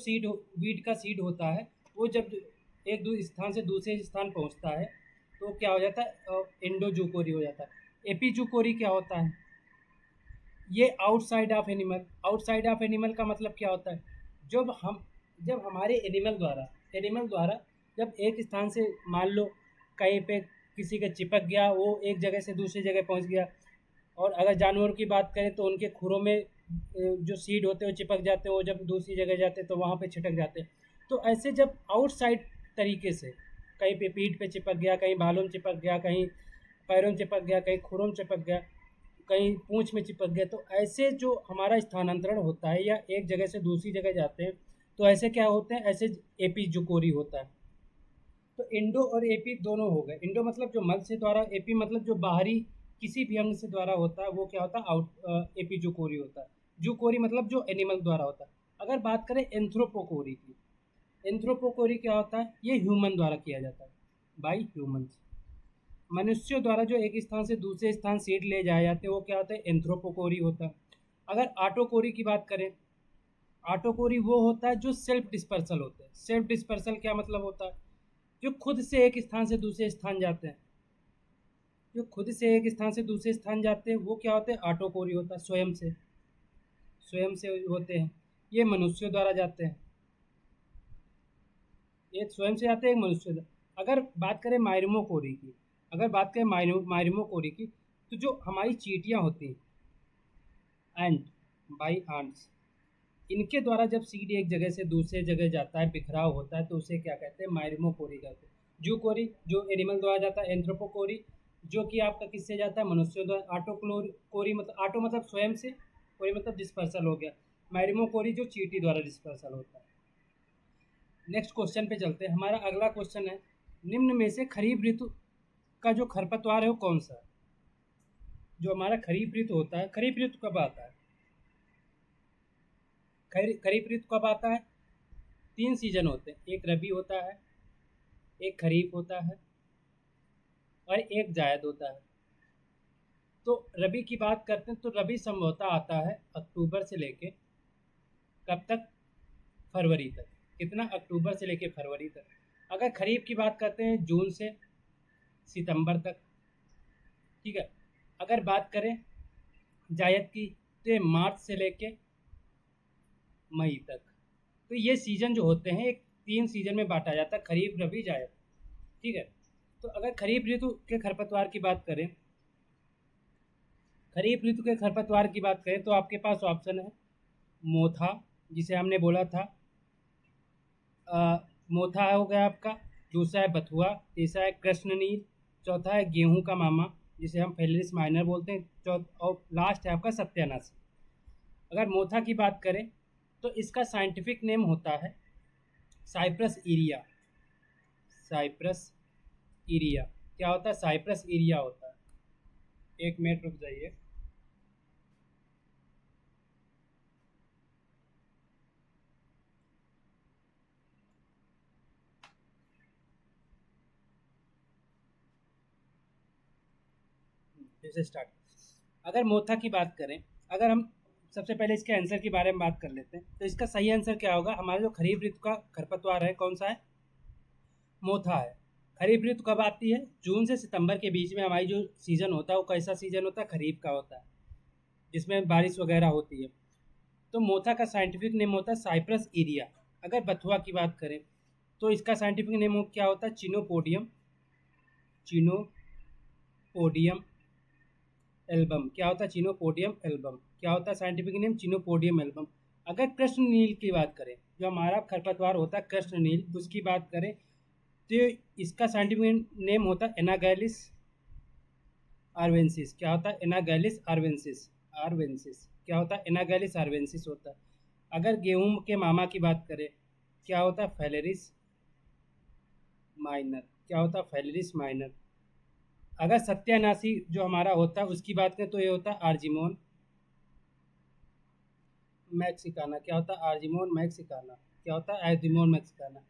वीड का सीड होता है, वो जब एक दो स्थान से दूसरे स्थान पहुंचता है तो क्या हो जाता है? इंडो जूकोरी हो जाता है। एपी जूकोरी क्या होता है? ये outside of animal. Outside of animal का मतलब क्या होता है? जब हम जब हमारे एनिमल द्वारा जब एक स्थान से मान लो कहीं पे किसी का चिपक गया, वो एक जगह से दूसरी जगह पहुंच गया। और अगर जानवरों की बात करें तो उनके खुरों में जो सीड होते हैं वो चिपक जाते हैं, वो जब दूसरी जगह जाते हैं तो वहाँ पे छिटक जाते हैं। तो ऐसे जब आउटसाइड तरीके से कहीं पे पीठ पे चिपक गया, कहीं बालों में चिपक गया, कहीं पैरों में चिपक गया, कहीं खुरों में चिपक गया, कहीं पूंछ में चिपक गया, तो ऐसे जो हमारा स्थानांतरण होता है या एक जगह से दूसरी जगह जाते हैं तो ऐसे क्या होते हैं? ऐसे एपी जुकोरी होता है। तो इंडो और एपी दोनों हो गए। इंडो मतलब जो मल से द्वारा, एपी मतलब जो बाहरी किसी भी अंग से द्वारा होता है, वो क्या होता है? आउट एपी जुकोरी होता है। जुकोरी मतलब जो एनिमल द्वारा होता है। अगर बात करें एंथ्रोपोकोरी की, एंथ्रोपोकोरी क्या होता है? ये ह्यूमन द्वारा किया जाता है, बाई ह्यूमंस। मनुष्यों द्वारा जो एक स्थान से दूसरे स्थान सीड ले जाए जाते हैं वो क्या होता है? एंथ्रोपोकोरी होता है। अगर आटोकोरी की बात करें, आटोकोरी वो होता है जो सेल्फ डिस्पर्सल होते हैं। सेल्फ डिस्पर्सल क्या मतलब होता है? जो खुद से एक स्थान से दूसरे स्थान जाते हैं, जो खुद से एक स्थान से दूसरे स्थान जाते हैं वो क्या होते हैं? आटोकोरी होता है। स्वयं से होते हैं। ये मनुष्यों द्वारा जाते हैं, ये स्वयं से जाते हैं, एक मनुष्य द्वारा। अगर बात करें मायरिमोकोरी की, तो जो हमारी चींटियाँ होती हैं, एंट, बाई आंट्स, इनके द्वारा जब सीड एक जगह से दूसरे जगह जाता है, बिखराव होता है, तो उसे क्या कहते हैं? मायरिमोकोरी कहते हैं। जूकोरी जो एनिमल द्वारा जाता है, एंथ्रोपोकोरी जो कि आपका किससे जाता है? मनुष्यों द्वारा। कोरी मतलब आटो मतलब स्वयं से, कोरी मतलब डिस्पर्सल हो गया। मायरिमोकोरी जो चींटी द्वारा डिस्पर्सल होता है। नेक्स्ट क्वेश्चन पे चलते हैं। हमारा अगला क्वेश्चन है, निम्न में से खरीफ ऋतु का जो खरपतवार है वो कौन सा है? जो हमारा खरीफ ऋतु होता है, खरीफ ऋतु कब आता है? खरीफ ऋतु कब आता है? 3 सीजन होते हैं, एक रबी होता है, एक खरीफ होता है और एक जायद होता है। तो रबी की बात करते हैं तो रबी संभवतः आता है अक्टूबर से लेके कब तक? फरवरी तक। कितना? अक्टूबर से लेके फरवरी तक। अगर खरीफ की बात करते हैं जून से सितंबर तक, ठीक है। अगर बात करें जायद की तो ये मार्च से लेके मई तक। तो ये सीज़न जो होते हैं एक 3 सीज़न में बांटा जाता है, खरीफ, रबी, जायद, ठीक है। तो अगर खरीफ ऋतु के खरपतवार की बात करें, खरीफ ऋतु के खरपतवार की बात करें तो आपके पास ऑप्शन है मोथा, जिसे हमने बोला था मोथा हो गया आपका, दूसरा है बथुआ, तीसरा है कृष्णनील, चौथा है गेहूं का मामा जिसे हम फेलिस माइनर बोलते हैं, और लास्ट है आपका सत्यानाशी। अगर मोथा की बात करें तो इसका साइंटिफिक नेम होता है साइप्रस इरिया। साइप्रस इरिया क्या होता है? साइप्रस इरिया होता है। एक मिनट रुक जाइए। फिर से स्टार्ट। अगर मोथा की बात करें, अगर हम सबसे पहले इसके आंसर के बारे में बात कर लेते हैं, तो इसका सही आंसर क्या होगा? हमारा जो खरीफ ऋतु का खरपतवार है कौन सा है? मोथा है। खरीफ ऋतु कब आती है? जून से सितंबर के बीच में हमारी जो सीज़न होता है वो कैसा सीज़न होता है? खरीफ का होता है, जिसमें बारिश वगैरह होती है। तो मोथा का साइंटिफिक नेम होता है साइप्रस इरिया। अगर बथुआ की बात करें तो इसका साइंटिफिक नेम क्या होता है? Chenopodium, chenopodium album. क्या होता है? Chenopodium album. क्या होता है साइंटिफिक नेम? Chenopodium album. अगर कृष्ण नील की बात करें, जो हमारा खरपतवार होता है कृष्ण नील, उसकी बात करें तो इसका साइंटिफिक नेम होता है एनागैलिस आर्वेंसिस। क्या होता है? एनागैलिस आर्वेंसिस। आर्वेंसिस क्या होता है? एनागैलिस आर्वेंसिस होता है। अगर गेहूं के मामा की बात करें, क्या होता है? Phalaris minor. क्या होता है? Phalaris minor. अगर सत्यानाशी जो हमारा होता है उसकी बात करें तो ये होता है आर्जिमोन मैक्सिकाना। क्या होता है? Argemone Mexicana. क्या होता है? Argemone Mexicana.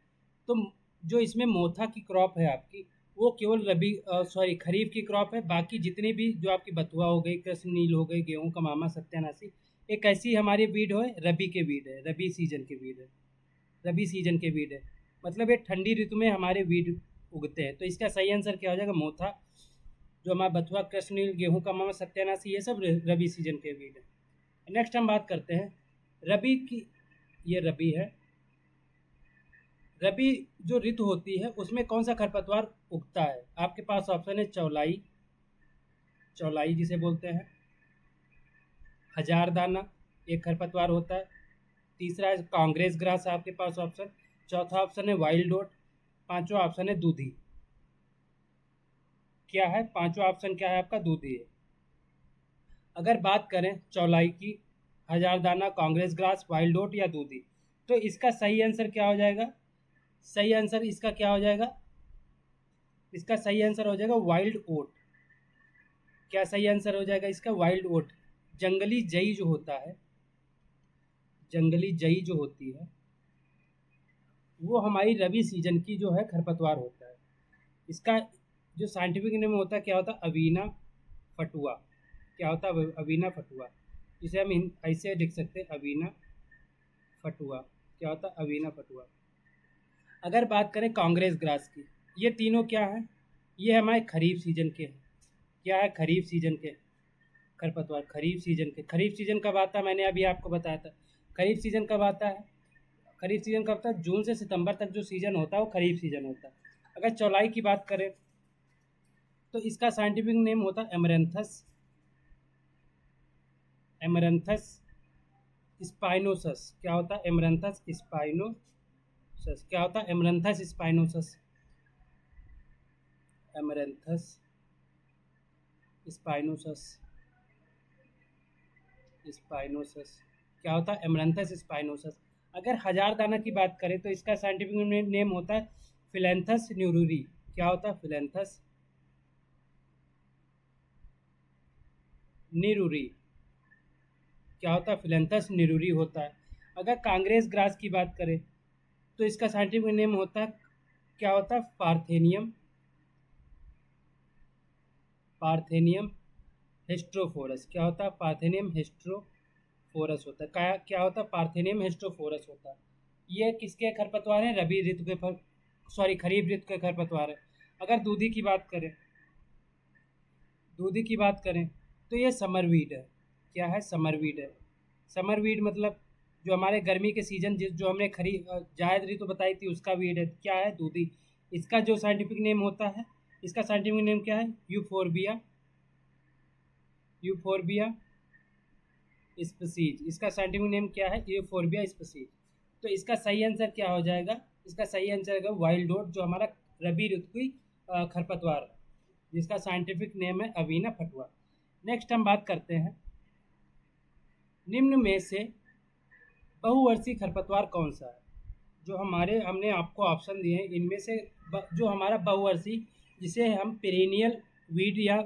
तो जो इसमें मोथा की क्रॉप है आपकी, वो केवल खरीफ की क्रॉप है। बाकी जितनी भी जो आपकी बथुआ हो गई, कृष्ण नील हो गई, गेहूं का मामा, सत्यानाशी, एक ऐसी हमारी बीड है, रबी के बीड है, रबी सीजन के बीड है, रबी सीजन के बीड है। मतलब ये ठंडी ऋतु में हमारे बीड उगते हैं। तो इसका सही आंसर क्या हो जाएगा? मोथा। जो हमारा बथुआ, कृष्ण नील, गेहूं का मामा, सत्यानाशी, ये सब रबी सीजन के बीड है। नेक्स्ट हम बात करते हैं रबी की। ये रबी है। रबी जो ऋतु होती है उसमें कौन सा खरपतवार उगता है? आपके पास ऑप्शन है चौलाई, चौलाई जिसे बोलते हैं, हजारदाना एक खरपतवार होता है, तीसरा है कांग्रेस ग्रास आपके पास ऑप्शन, चौथा ऑप्शन है वाइल्ड ओट, पांचवा ऑप्शन है दूधी। क्या है? पांचवा ऑप्शन क्या है आपका? दूधी है। अगर बात करें चौलाई की, हजारदाना, कांग्रेस ग्रास, वाइल्ड ओट या दूधी, तो इसका सही आंसर क्या हो जाएगा? सही आंसर इसका क्या हो जाएगा? इसका सही आंसर हो जाएगा वाइल्ड ओट। क्या सही आंसर हो जाएगा इसका? वाइल्ड ओट। जंगली जई जो होता है, जंगली जई जो होती है, वो हमारी रबी सीजन की जो है खरपतवार होता है। इसका जो साइंटिफिक नेम होता है क्या होता है? अवीना फटुआ। क्या होता है? अवीना फटुआ। जिसे हम ऐसे लिख सकते हैं, अवीना फटुआ। क्या होता है? अवीना फटुआ। अगर बात करें कांग्रेस ग्रास की, ये तीनों क्या है? ये हमारे खरीफ सीजन के हैं। क्या है? खरीफ सीजन के खरपतवार। खरीफ सीजन के। खरीफ सीजन कब आता है? मैंने अभी आपको बताया था। खरीफ सीजन कब आता है? खरीफ सीजन कब आता है? जून से सितंबर तक जो सीजन होता है वो खरीफ सीजन होता है। अगर चौलाई की बात करें तो इसका साइंटिफिक नेम होता है एमरेंथस, एमरेंथस स्पाइनोसस। क्या होता है? एमरेंथस स्पाइनोसस। क्या होता है? एमरेंथस स्पाइनोसस। एमरेंथस स्पाइनोसस, स्पाइनोसस। क्या होता है? एमरेंथस स्पाइनोसस। अगर हजारदाना की बात करें तो इसका साइंटिफिक नेम होता है फिलेंथस न्यूरूरी। क्या होता है? फिलेंथस निरूरी। क्या होता है? फिलेंथस निरूरी होता है। अगर कांग्रेस ग्रास की बात करें तो इसका साइंटिफिक नेम होता है, क्या होता है? Parthenium, Parthenium hysterophorus. क्या होता है? पार्थेनियम हिस्ट्रोफोरस होता है। क्या होता है? पार्थेनियम हिस्ट्रोफोरस होता है। ये किसके खरपतवार हैं? रबी ऋतु के खरीफ ऋतु के खरपतवार है। अगर दूधी की बात करें तो ये समरवीड है। क्या है? समरवीड है। समरवीड मतलब जो हमारे गर्मी के सीजन जो हमने जायद ऋतु बताई थी उसका वीड है। क्या है? दूधी। इसका जो साइंटिफिक नेम होता है, इसका साइंटिफिक नेम क्या है? Euphorbia, euphorbia species. इसका साइंटिफिक नेम क्या है? Euphorbia species. तो इसका सही आंसर क्या हो जाएगा? इसका सही आंसर है वाइल्ड ओट, जो हमारा रबी ऋतु की खरपतवार है, जिसका साइंटिफिक नेम है अवीना फटुआ। नेक्स्ट हम बात करते हैं निम्न में से बहुवर्षीय खरपतवार कौन सा है? जो हमने आपको ऑप्शन दिए हैं इनमें से जो हमारा बहुवर्षीय, जिसे हम पेरेनियल वीड या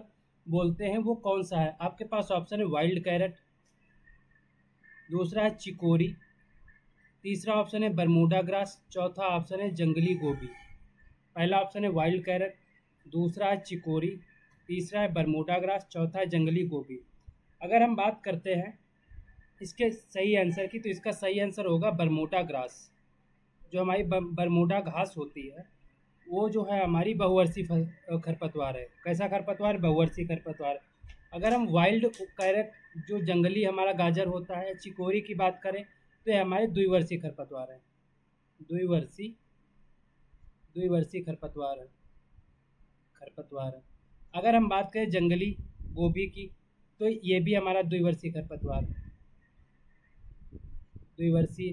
बोलते हैं, वो कौन सा है? आपके पास ऑप्शन है वाइल्ड कैरेट, दूसरा है चिकोरी, तीसरा ऑप्शन है बरमूडा ग्रास, चौथा ऑप्शन है जंगली गोभी। पहला ऑप्शन है वाइल्ड कैरेट, दूसरा है चिकोरी, तीसरा है बरमूडा ग्रास, चौथा है जंगली गोभी। अगर हम बात करते हैं इसके सही आंसर की, तो इसका सही आंसर होगा बरमूडा ग्रास। जो हमारी बरमूडा घास होती है वो जो है हमारी बहुवर्षीय खरपतवार है। कैसा खरपतवार? बहुवर्षीय खरपतवार। अगर हम वाइल्ड कैरेट जो जंगली हमारा गाजर होता है, चिकोरी की बात करें, तो ये हमारे द्विवर्षीय खरपतवार है। द्विवर्षीय द्विवर्षीय खरपतवार है। अगर हम बात करें जंगली गोभी की, तो ये भी हमारा द्विवर्षीय खरपतवार, द्विवर्षीय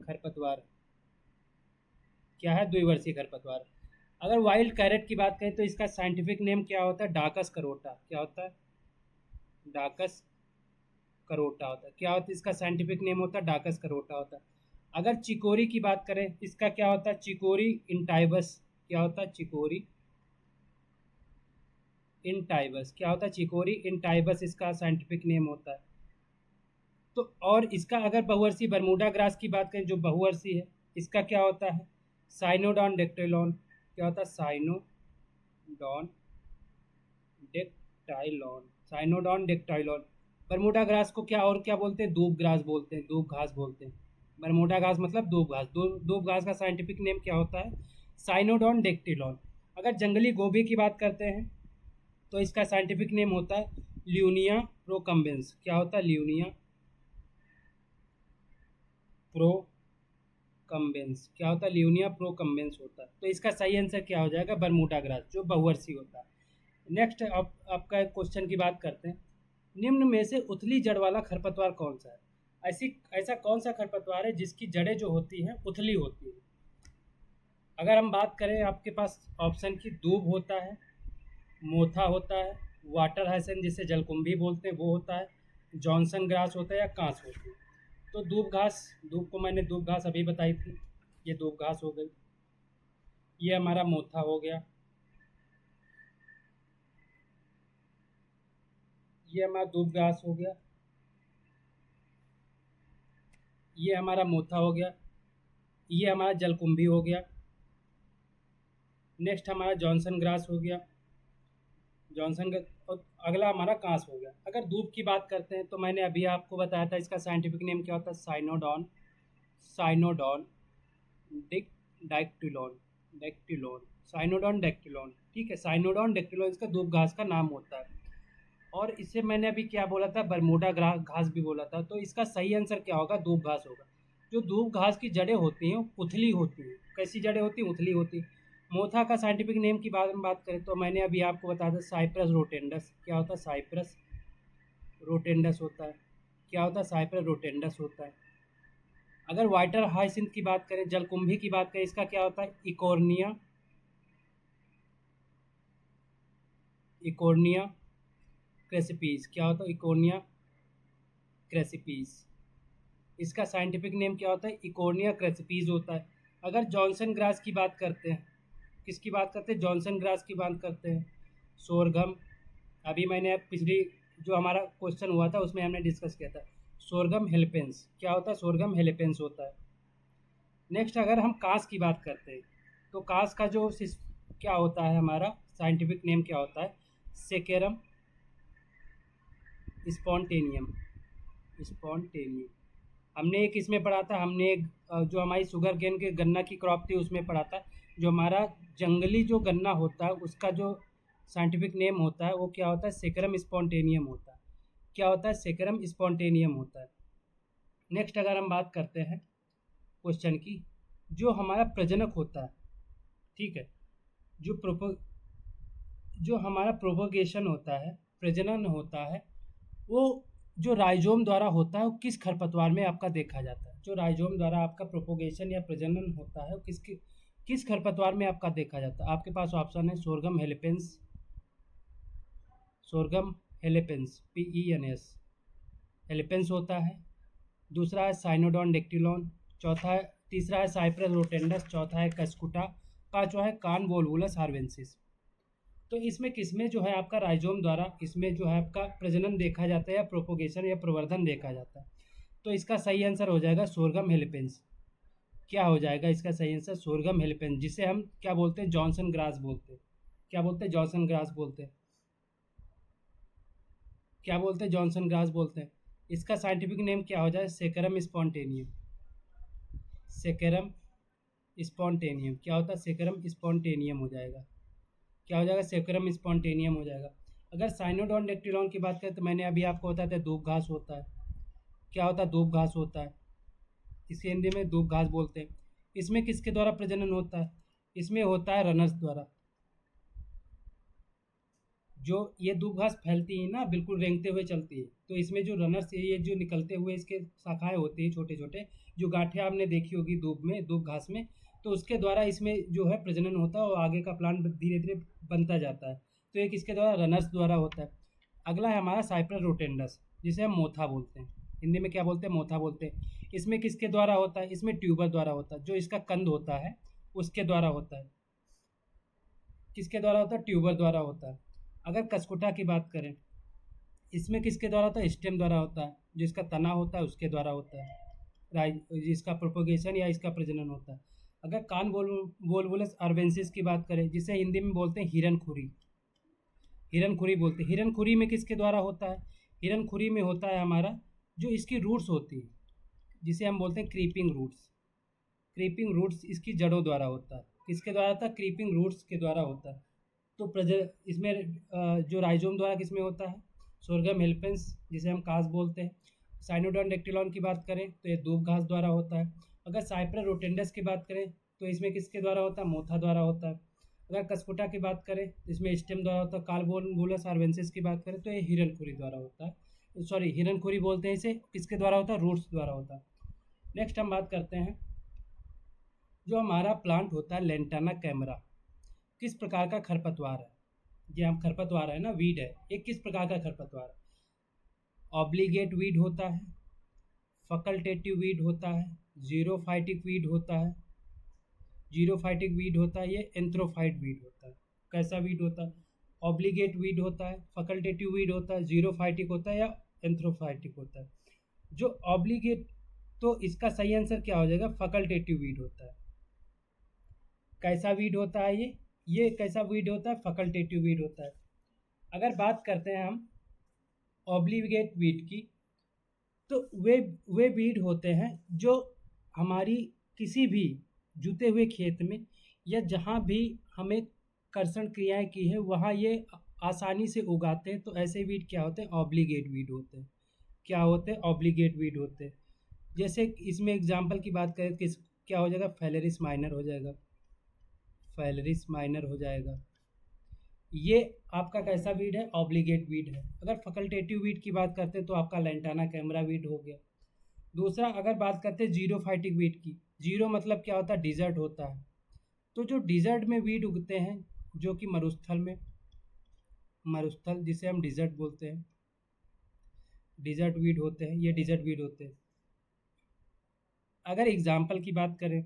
खरपतवार क्या है? द्विवर्षीय खरपतवार। अगर वाइल्ड कैरेट की बात करें तो इसका साइंटिफिक नेम क्या होता है? डाकस करोटा। क्या होता है? डाकस करोटा होता है। क्या होता है इसका साइंटिफिक नेम? होता है डाकस करोटा होता है। अगर चिकोरी की बात करें, इसका क्या होता है? चिकोरी इंटाइबस। क्या होता है? चिकोरी इंटाइबस। क्या होता है? चिकोरी इंटाइबस इसका साइंटिफिक नेम होता है। तो और इसका अगर बहुवर्षीय बरमूडा ग्रास की बात करें जो बहुवर्षीय है, इसका क्या होता है? Cynodon dactylon. क्या होता है? Cynodon dactylon, Cynodon dactylon. Bermuda grass को क्या और क्या बोलते हैं? दूब ग्रास बोलते हैं, दूब घास बोलते हैं। बरमूडा घास मतलब दूब घास। दूब घास का साइंटिफिक नेम क्या होता है? साइनोडॉन डेक्टिलॉन। अगर जंगली गोभी की बात करते हैं तो इसका साइंटिफिक नेम होता है ल्यूनिया प्रोकम्बेंस। क्या होता है? ल्यूनिया प्रोकम्बेंस। क्या होता है? ल्यूनिया प्रोकम्बेंस होता है। तो इसका सही आंसर क्या हो जाएगा? बरमूडा ग्रास जो बहुवर्षीय होता है। नेक्स्ट आपका एक क्वेश्चन की बात करते हैं। निम्न में से उथली जड़ वाला खरपतवार कौन सा है? ऐसा कौन सा खरपतवार है जिसकी जड़ें जो होती हैं उथली होती हैं? अगर हम बात करें आपके पास ऑप्शन की, दूब होता है, मोथा होता है, वाटर हाइसेन जिसे जलकुंभी बोलते हैं वो होता है, जॉनसन ग्रास होता है, या कांस होती है। तो दूब घास, दूब को मैंने दूब घास अभी बताई थी, ये दूब घास हो गई। ये हमारा मोथा हो गया, ये हमारा दूब घास हो गया, ये हमारा मोथा हो गया, ये हमारा जलकुंभी हो गया। नेक्स्ट हमारा जॉनसन ग्रास हो गया, और अगला हमारा कांस हो गया। अगर दूब की बात करते हैं तो मैंने अभी आपको बताया था इसका साइंटिफिक नेम क्या होता है? Cynodon, Cynodon dactylon, dactylon, Cynodon dactylon. ठीक है, साइनोडॉन डेक्टिलॉन इसका दूब घास का नाम होता है। और इसे मैंने अभी क्या बोला था? बरमूडा घास भी बोला था। तो इसका सही आंसर क्या होगा? दूब घास होगा। जो दूब घास की जड़ें होती हैं उथली होती हैं। कैसी जड़ें होती हैं? उथली होती। मोथा का साइंटिफिक नेम की बात करें तो मैंने अभी आपको बताया था साइप्रस रोटेंडस। क्या होता है? साइप्रस रोटेंडस होता है। क्या होता है? साइप्रस रोटेंडस होता है। अगर वाइटर हाइसिंथ की बात करें, जलकुंभी की बात करें, इसका क्या होता है? Eichhornia, Eichhornia crassipes. क्या होता है? Eichhornia crassipes. इसका साइंटिफिक नेम क्या होता है? इकोर्निया क्रेसिपीज होता है। अगर जॉनसन ग्रास की बात करते हैं, किसकी बात करते हैं? जॉनसन ग्रास की बात करते हैं। सोरगम, अभी मैंने पिछली जो हमारा क्वेश्चन हुआ था उसमें हमने डिस्कस किया था। सोरगम हेलिपेंस। क्या होता है? सोरगम हेलिपेंस होता है। नेक्स्ट अगर हम कांस की बात करते हैं तो कांस का जो क्या होता है हमारा साइंटिफिक नेम क्या होता है? Saccharum spontaneum, spontaneum. हमने एक इसमें पढ़ा था, हमने एक जो हमारी शुगर केन के गन्ना की क्रॉप थी उसमें पढ़ा था। जो हमारा जंगली जो गन्ना होता है उसका जो साइंटिफिक नेम होता है वो क्या होता है? सेकेरम स्पॉन्टेनियम होता है। क्या होता है? सेकेरम स्पॉन्टेनियम होता है। नेक्स्ट अगर हम बात करते हैं क्वेश्चन की, जो हमारा प्रजनक होता है, ठीक है, जो जो हमारा प्रोपोगेशन होता है, प्रजनन होता है, वो जो राइजोम द्वारा होता है वो किस खरपतवार में आपका देखा जाता है? जो राइजोम द्वारा आपका प्रोपोगेशन या प्रजनन होता है वो किस खरपतवार में आपका देखा जाता है? आपके पास ऑप्शन है सोरगम हेलिपेंस, सोरगम हेलिपेंस PENS हेलिपेंस होता है। दूसरा है साइनोडॉन डेक्टिलॉन, तीसरा है साइप्रस रोटेंडस, चौथा है कस्कुटा, पांचवा है कानवोल्वुलस हार्वेंसिस। तो इसमें किसमें जो है आपका राइजोम द्वारा इसमें जो है आपका प्रजनन देखा जाता है या प्रोपोगेशन या प्रवर्धन देखा जाता है? तो इसका सही आंसर हो जाएगा सोरगम हेलिपेंस। क्या हो जाएगा इसका सही आंसर? सोरगम हेलिपेंस, जिसे हम क्या बोलते हैं? जॉनसन ग्रास बोलते हैं। क्या बोलते हैं? जॉनसन ग्रास बोलते हैं। क्या बोलते हैं, जॉनसन ग्रास बोलते हैं। इसका साइंटिफिक नेम क्या हो जाए, सेकरम स्पॉन्टेनियम। सेकरम स्पॉन्टेनियम क्या होता है, सेकरम स्पॉन्टेनियम हो जाएगा। क्या हो जाएगा, सेकरम स्पॉन्टेनियम हो जाएगा। अगर साइनोडॉन डेक्टिलॉन की बात करें तो मैंने अभी आपको बताया था दूब घास होता है। क्या होता है, दूब घास होता है। इसे हिंदी में दूब घास बोलते हैं। इसमें किसके द्वारा प्रजनन होता है, इसमें होता है रनर्स द्वारा। जो ये दूब घास फैलती है ना, बिल्कुल रेंगते हुए चलती है, तो इसमें जो रनर्स ये जो निकलते हुए इसके शाखाएं होती हैं छोटे छोटे, जो गांठें आपने देखी होगी दूब में, दूब घास में, तो उसके द्वारा इसमें जो है प्रजनन होता है और आगे का प्लांट धीरे धीरे बनता जाता है। तो ये किसके द्वारा, रनर्स द्वारा होता है। अगला है हमारा साइप्रस रोटेंडस, जिसे हम मोथा बोलते हैं, हिंदी में क्या बोलते हैं, मोथा बोलते हैं। इसमें किसके द्वारा होता है, इसमें ट्यूबर द्वारा होता है। जो इसका कंद होता है उसके द्वारा होता है। किसके द्वारा होता है, ट्यूबर द्वारा होता है। अगर कसकुटा की बात करें, इसमें किसके द्वारा होता है, स्टेम द्वारा होता है। जो इसका तना होता है उसके द्वारा होता है, जिसका प्रोपोगेशन या इसका प्रजनन होता है। अगर कान वोल्वुलस अर्बेंसिस की बात करें, जिसे हिंदी में बोलते हैं हिरनखुरी, हिरनखुरी बोलते हैं। हिरनखुरी में किसके द्वारा होता है, हिरनखुरी में होता है हमारा जो इसकी रूट्स होती है, जिसे हम बोलते हैं क्रीपिंग रूट्स। क्रीपिंग रूट्स इसकी जड़ों द्वारा होता है। किसके द्वारा होता है, क्रीपिंग रूट्स के द्वारा होता है। तो इसमें जो राइजोम द्वारा किसमें होता है, सोरगम हेल्पेंस, जिसे हम कास बोलते हैं। साइनोडॉन डेक्टिलॉन की बात करें तो ये दूब घास द्वारा होता है। अगर साइप्रस रोटेंडस की बात करें तो इसमें किसके द्वारा होता है, मोथा द्वारा होता है। अगर कसकुटा की बात करें तो इसमें स्टेम द्वारा होता है। कार्बोनवुलस आर्वेंसिस की बात करें तो ये हिरनखुरी द्वारा होता है, सॉरी हिरनखुरी बोलते हैं इसे। किसके द्वारा होता है, रूट्स द्वारा होता है। नेक्स्ट हम बात करते हैं, जो हमारा प्लांट होता है लेंटाना कैमरा, किस प्रकार का खरपतवार है। ये हम खरपतवार है ना, वीड है, एक किस प्रकार का खरपतवार है। ऑब्लिगेट वीड होता है, फकल्टेटिव वीड होता है, जीरोफाइटिक वीड होता है, जीरोफाइटिक वीड होता है, ये एंथ्रोफाइट वीड होता है। कैसा वीड होता है, ऑब्लिगेट वीड होता है, फकल्टेटिव वीड होता है, जीरोफाइटिक होता है या एंथ्रोफाइटिक होता है। जो ऑब्लिगेट, तो इसका सही आंसर क्या हो जाएगा, फकल्टेटिव वीड होता है। कैसा वीड होता है ये कैसा वीड होता है, फकल्टेटिव वीड होता है। अगर बात करते हैं हम ऑब्लिगेट वीड की, तो वे वीड होते हैं जो हमारी किसी भी जुते हुए खेत में या जहाँ भी हमें कर्षण क्रियाएं की है वहाँ ये आसानी से उगाते हैं। तो ऐसे वीड क्या होते हैं, ऑब्लिगेट वीड होते हैं। क्या होते हैं, ऑब्लिगेट वीड होते हैं। जैसे इसमें एग्जाम्पल की बात करें, किस क्या हो जाएगा, फैलेरिस माइनर हो जाएगा, फैलेरिस माइनर हो जाएगा। ये आपका कैसा वीड है, ऑब्लिगेट वीड है। अगर फैकल्टेटिव वीड की बात करते हैं तो आपका लेंटाना कैमरा वीड हो गया। दूसरा अगर बात करते हैं जीरोफाइटिक वीड की, जीरो मतलब क्या होता है, डिजर्ट होता है। तो जो डिजर्ट में वीड उगते हैं, जो कि मरुस्थल में, मरुस्थल जिसे हम डिजर्ट बोलते हैं, डिजर्ट वीड होते हैं, ये डिजर्ट वीड होते हैं। अगर एग्जाम्पल की बात करें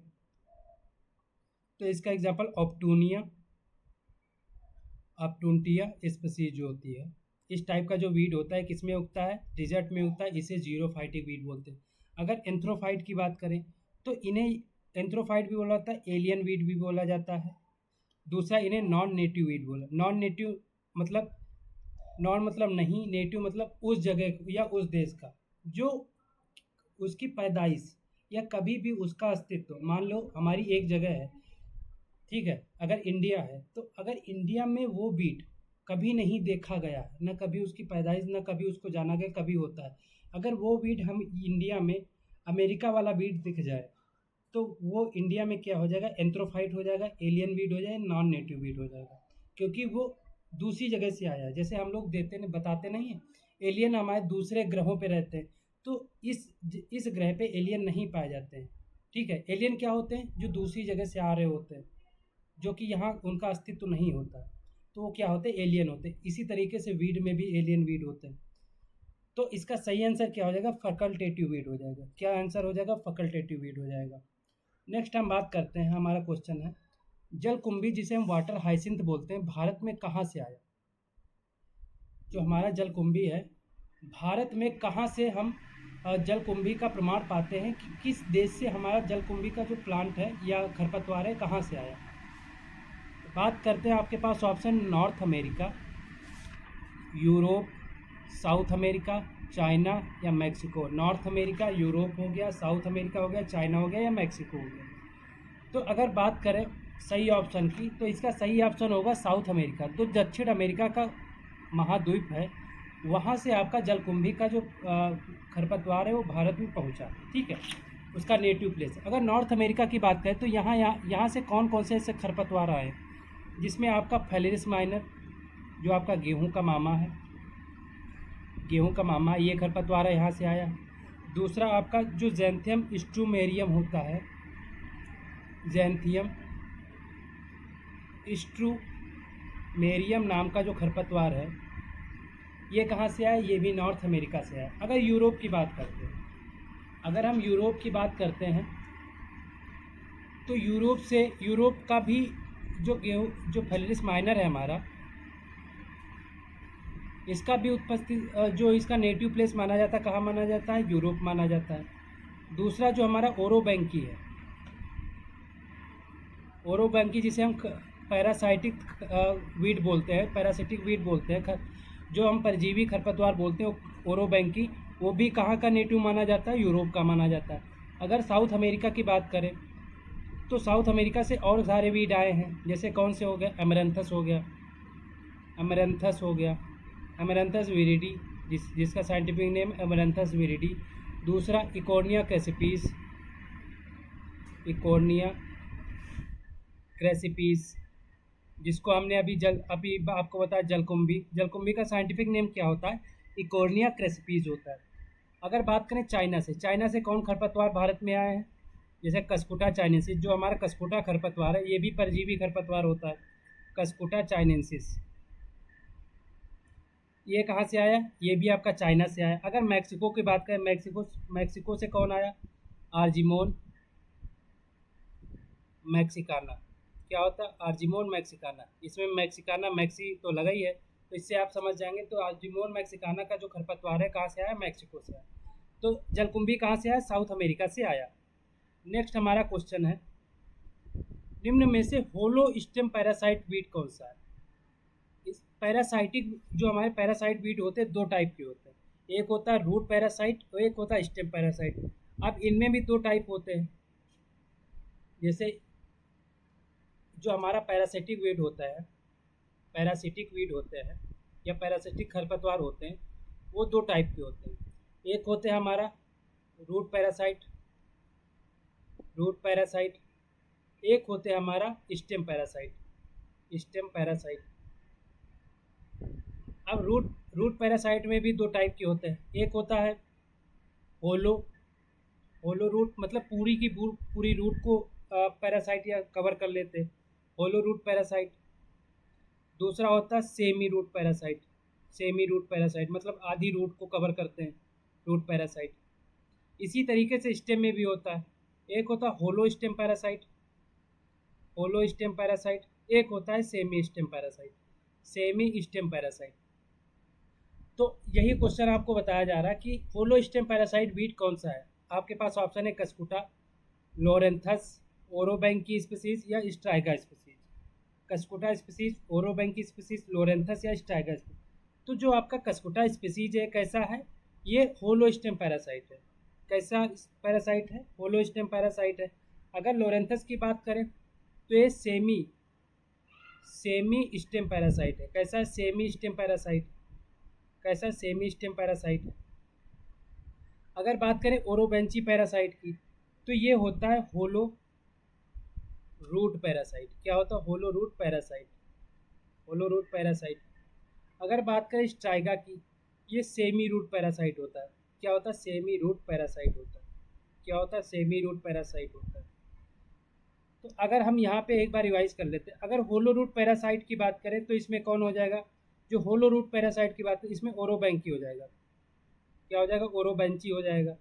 तो इसका एग्जाम्पल ऑप्टूनिया, अपटूंटिया स्पीसीज जो होती है, इस टाइप का जो वीड होता है किसमें उगता है, डिजर्ट में उगता है, इसे जीरोफाइटिक वीड बोलते हैं। अगर एंथ्रोफाइट की बात करें तो इन्हें एंथ्रोफाइट भी बोला जाता है, एलियन वीड भी बोला जाता है। दूसरा इन्हें नॉन नेटिव वीड बोला, नॉन नेटिव मतलब, नॉन मतलब नहीं, नेटिव मतलब उस जगह या उस देश का, जो उसकी पैदाइश या कभी भी उसका अस्तित्व, मान लो हमारी एक जगह है, ठीक है, अगर इंडिया है, तो अगर इंडिया में वो बीट कभी नहीं देखा गया है, न कभी उसकी पैदाइश, न कभी उसको जाना गया, कभी होता है, अगर वो बीट हम इंडिया में अमेरिका वाला बीट दिख जाए तो वो इंडिया में क्या हो जाएगा, एंथ्रोफाइट हो जाएगा, एलियन बीट हो जाएगा, नॉन नेटिव बीट हो जाएगा, क्योंकि वो दूसरी जगह से आया है। जैसे हम लोग बताते नहीं है, एलियन हमारे दूसरे ग्रहों पे रहते हैं, तो इस ग्रह पे एलियन नहीं पाए जाते हैं, ठीक है। एलियन क्या होते हैं, जो दूसरी जगह से आ रहे होते हैं, जो कि यहाँ उनका अस्तित्व नहीं होता, तो वो क्या होते हैं, एलियन होते हैं। इसी तरीके से वीड में भी एलियन वीड होते हैं। तो इसका सही आंसर क्या हो जाएगा, फैकल्टेटिव वीड हो जाएगा। क्या आंसर हो जाएगा, फैकल्टेटिव वीड हो जाएगा। नेक्स्ट हम बात करते हैं, हमारा क्वेश्चन है जलकुंभी, जिसे हम वाटर हाइसिंथ बोलते हैं, भारत में कहाँ से आया। जो हमारा जलकुंभी है, भारत में कहाँ से हम जलकुंभी का प्रमाण पाते हैं कि किस देश से हमारा जलकुंभी का जो प्लांट है या खरपतवार है कहाँ से आया। बात करते हैं, आपके पास option North America, Europe, South America, China या मैक्सिको। नॉर्थ अमेरिका, यूरोप हो गया, साउथ अमेरिका हो गया, चाइना हो गया या मैक्सिको हो गया। तो अगर बात करें सही ऑप्शन की, तो इसका सही ऑप्शन होगा साउथ अमेरिका। तो दक्षिण अमेरिका का महाद्वीप है, वहाँ से आपका जलकुंभी का जो खरपतवार है वो भारत में पहुँचा, ठीक है, उसका नेटिव प्लेस। अगर नॉर्थ अमेरिका की बात करें तो यहाँ से कौन कौन से ऐसे खरपतवार आए, जिसमें आपका फेलिरिस माइनर, जो आपका गेहूं का मामा है, गेहूं का मामा, ये खरपतवार है, यहाँ से आया। दूसरा आपका जो जैंथियम स्ट्रूमेरियम होता है, जैंथियम स्ट्रूमेरियम नाम का जो खरपतवार है, ये कहाँ से आया, ये भी नॉर्थ अमेरिका से आया। अगर यूरोप की बात करते हैं, अगर हम यूरोप की बात करते हैं तो यूरोप का भी जो फेलिरिस माइनर है हमारा, इसका भी उत्पत्ति जो इसका नेटिव प्लेस माना जाता है, कहाँ माना जाता है, यूरोप माना जाता है। दूसरा जो हमारा ओरोबैंकी है, ओरोबैंकी जिसे हम पैरासाइटिक वीड बोलते हैं, पैरासिटिक वीड बोलते हैं, जो हम परजीवी खरपतवार बोलते हैं, ओरोबैंकी, वो भी कहाँ का नेटिव माना जाता है, यूरोप का माना जाता है। अगर साउथ अमेरिका की बात करें तो साउथ अमेरिका से और सारे वीड आए हैं, जैसे कौन से हो गए, एमरैंथस हो गया, एमरैंथस हो गया, एमरैंथस विरिडी, जिसका साइंटिफिक नेम एमरैंथस विरिडी। दूसरा इकोर्निया क्रेसिपीस, इकोर्निया क्रेसिपीस, जिसको हमने अभी आपको बताया जलकुंभी, जलकुंभी का साइंटिफिक नेम क्या होता है, इकोर्निया क्रेसिपीस होता है। अगर बात करें चाइना से कौन खरपतवार भारत में आए हैं, जैसे कस्कुटा चाइनेसिस, जो हमारा कस्कुटा खरपतवार है, ये भी परजीवी खरपतवार होता है, कस्कुटा चाइनेसिस, ये कहाँ से आया, ये भी आपका चाइना से आया। अगर मैक्सिको की बात करें, मैक्सिको से कौन आया, आर्जिमोन मैक्सिकाना, क्या होता है, आर्जिमोन मैक्सिकाना, इसमें मैक्सिकाना मैक्सी तो लगा ही है, तो इससे आप समझ जाएंगे। तो आर्जिमोन मैक्सिकाना का जो खरपतवार है कहाँ से आया, मैक्सिको से आया। तो जलकुंभी कहाँ से आया, साउथ अमेरिका से आया। नेक्स्ट हमारा क्वेश्चन है, निम्न में से होलो स्टेम पैरासाइट वीड कौन सा है। इस पैरासाइटिक जो हमारे पैरासाइट वीड होते हैं, दो टाइप के होते हैं, एक होता है रूट पैरासाइट और एक होता है स्टेम पैरासाइट। अब इनमें भी दो टाइप होते हैं, जैसे जो हमारा पैरासिटिक वीड होता है, पैरासिटिक वीड होते हैं या पैरासिटिक खरपतवार होते हैं, वो दो टाइप के होते हैं। एक होते हैं हमारा रूट पैरासाइट, एक होते हैं हमारा स्टेम पैरासाइट, स्टेम पैरासाइट। अब रूट पैरासाइट में भी दो टाइप के होते हैं, एक होता है होलो रूट, मतलब पूरी रूट को पैरासाइट या कवर कर लेते हैं, होलो रूट पैरासाइट। दूसरा होता है सेमी रूट पैरासाइट, मतलब आधी रूट को कवर करते हैं, रूट पैरासाइट। इसी तरीके से स्टेम में भी होता है, एक होता है होलो स्टेम पैरासाइट, एक होता है सेमी स्टेम पैरासाइट। तो यही क्वेश्चन आपको बताया जा रहा है कि होलो स्टेम पैरासाइट वीड कौन सा है। आपके पास ऑप्शन है कस्कुटा, लोरेंथस, ओरोबैंकी स्पीसीज या Striga species. Cuscuta species, Orobanche species, लोरेंथस या स्ट्राइगा स्पीसीज। तो जो आपका कस्कुटा स्पीसीज है कैसा है, ये होलो स्टेम पैरासाइट है। कैसा पैरासाइट है, होलो स्टेम पैरासाइट है। अगर लोरेंथस की बात करें तो ये सेमी स्टेम पैरासाइट है। कैसा है, सेमी स्टेम पैरासाइट। अगर बात करें ओरोबेंची पैरासाइट की, तो ये होता है होलो रूट पैरासाइट। क्या होता है, होलो रूट पैरासाइट। अगर बात करें स्ट्राइगा की, ये सेमी रूट पैरासाइट होता है। क्या होता है, सेमी रूट पैरासाइट होता है। तो अगर हम यहाँ पे एक बार रिवाइज कर लेते हैं, अगर होलो रूट पैरासाइट की बात करें तो इसमें कौन हो जाएगा, जो होलो रूट पैरासाइट की बात है इसमें ओरोबैंकी हो जाएगा। क्या हो जाएगा, ओरोबैंची हो जाएगा।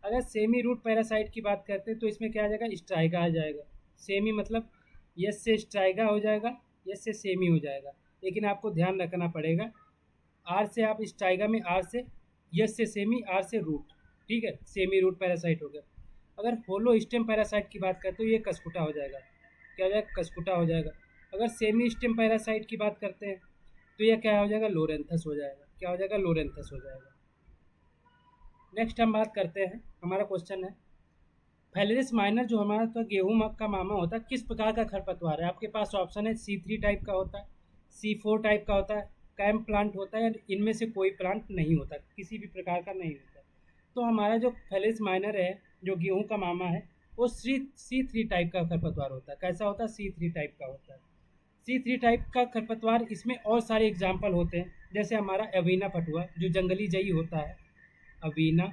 अगर सेमी रूट पैरासाइट की बात करते हैं तो इसमें क्या आ जाएगा, स्ट्राइगा आ जाएगा। सेमी मतलब यस से स्ट्राइगा हो जाएगा, यस से सेमी हो जाएगा। लेकिन आपको ध्यान रखना पड़ेगा, आर से आप स्ट्राइगा में, आर से यस से सेमी, आर से रूट, ठीक है, सेमी रूट पैरासाइट हो गया। अगर होलो स्टेम पैरासाइट की बात करते हो ये कस्कुटा हो जाएगा। क्या हो जाएगा, कस्कुटा हो जाएगा। अगर सेमी स्टेम पैरासाइट की बात करते हैं तो यह क्या हो जाएगा, लोरेंथस हो जाएगा। क्या हो जाएगा, लोरेंथस हो जाएगा। नेक्स्ट हम बात करते हैं, हमारा क्वेश्चन है फेलेरिस माइनर जो हमारा तो गेहूं का मामा होता है, किस प्रकार का खरपतवार है। आपके पास ऑप्शन है C3 टाइप का होता है, C4 टाइप का होता है, कैम्प प्लांट होता है, इनमें से कोई प्लांट नहीं होता, किसी भी प्रकार का नहीं होता। तो हमारा जो फेलेरिस माइनर है जो गेहूं का मामा है वो C3 टाइप का खरपतवार होता है। कैसा होता है, C3 टाइप का होता है। C3 टाइप का खरपतवार, इसमें और सारे एग्जाम्पल होते हैं, जैसे हमारा अवीना फटुआ जो जंगली जई होता है, अवीना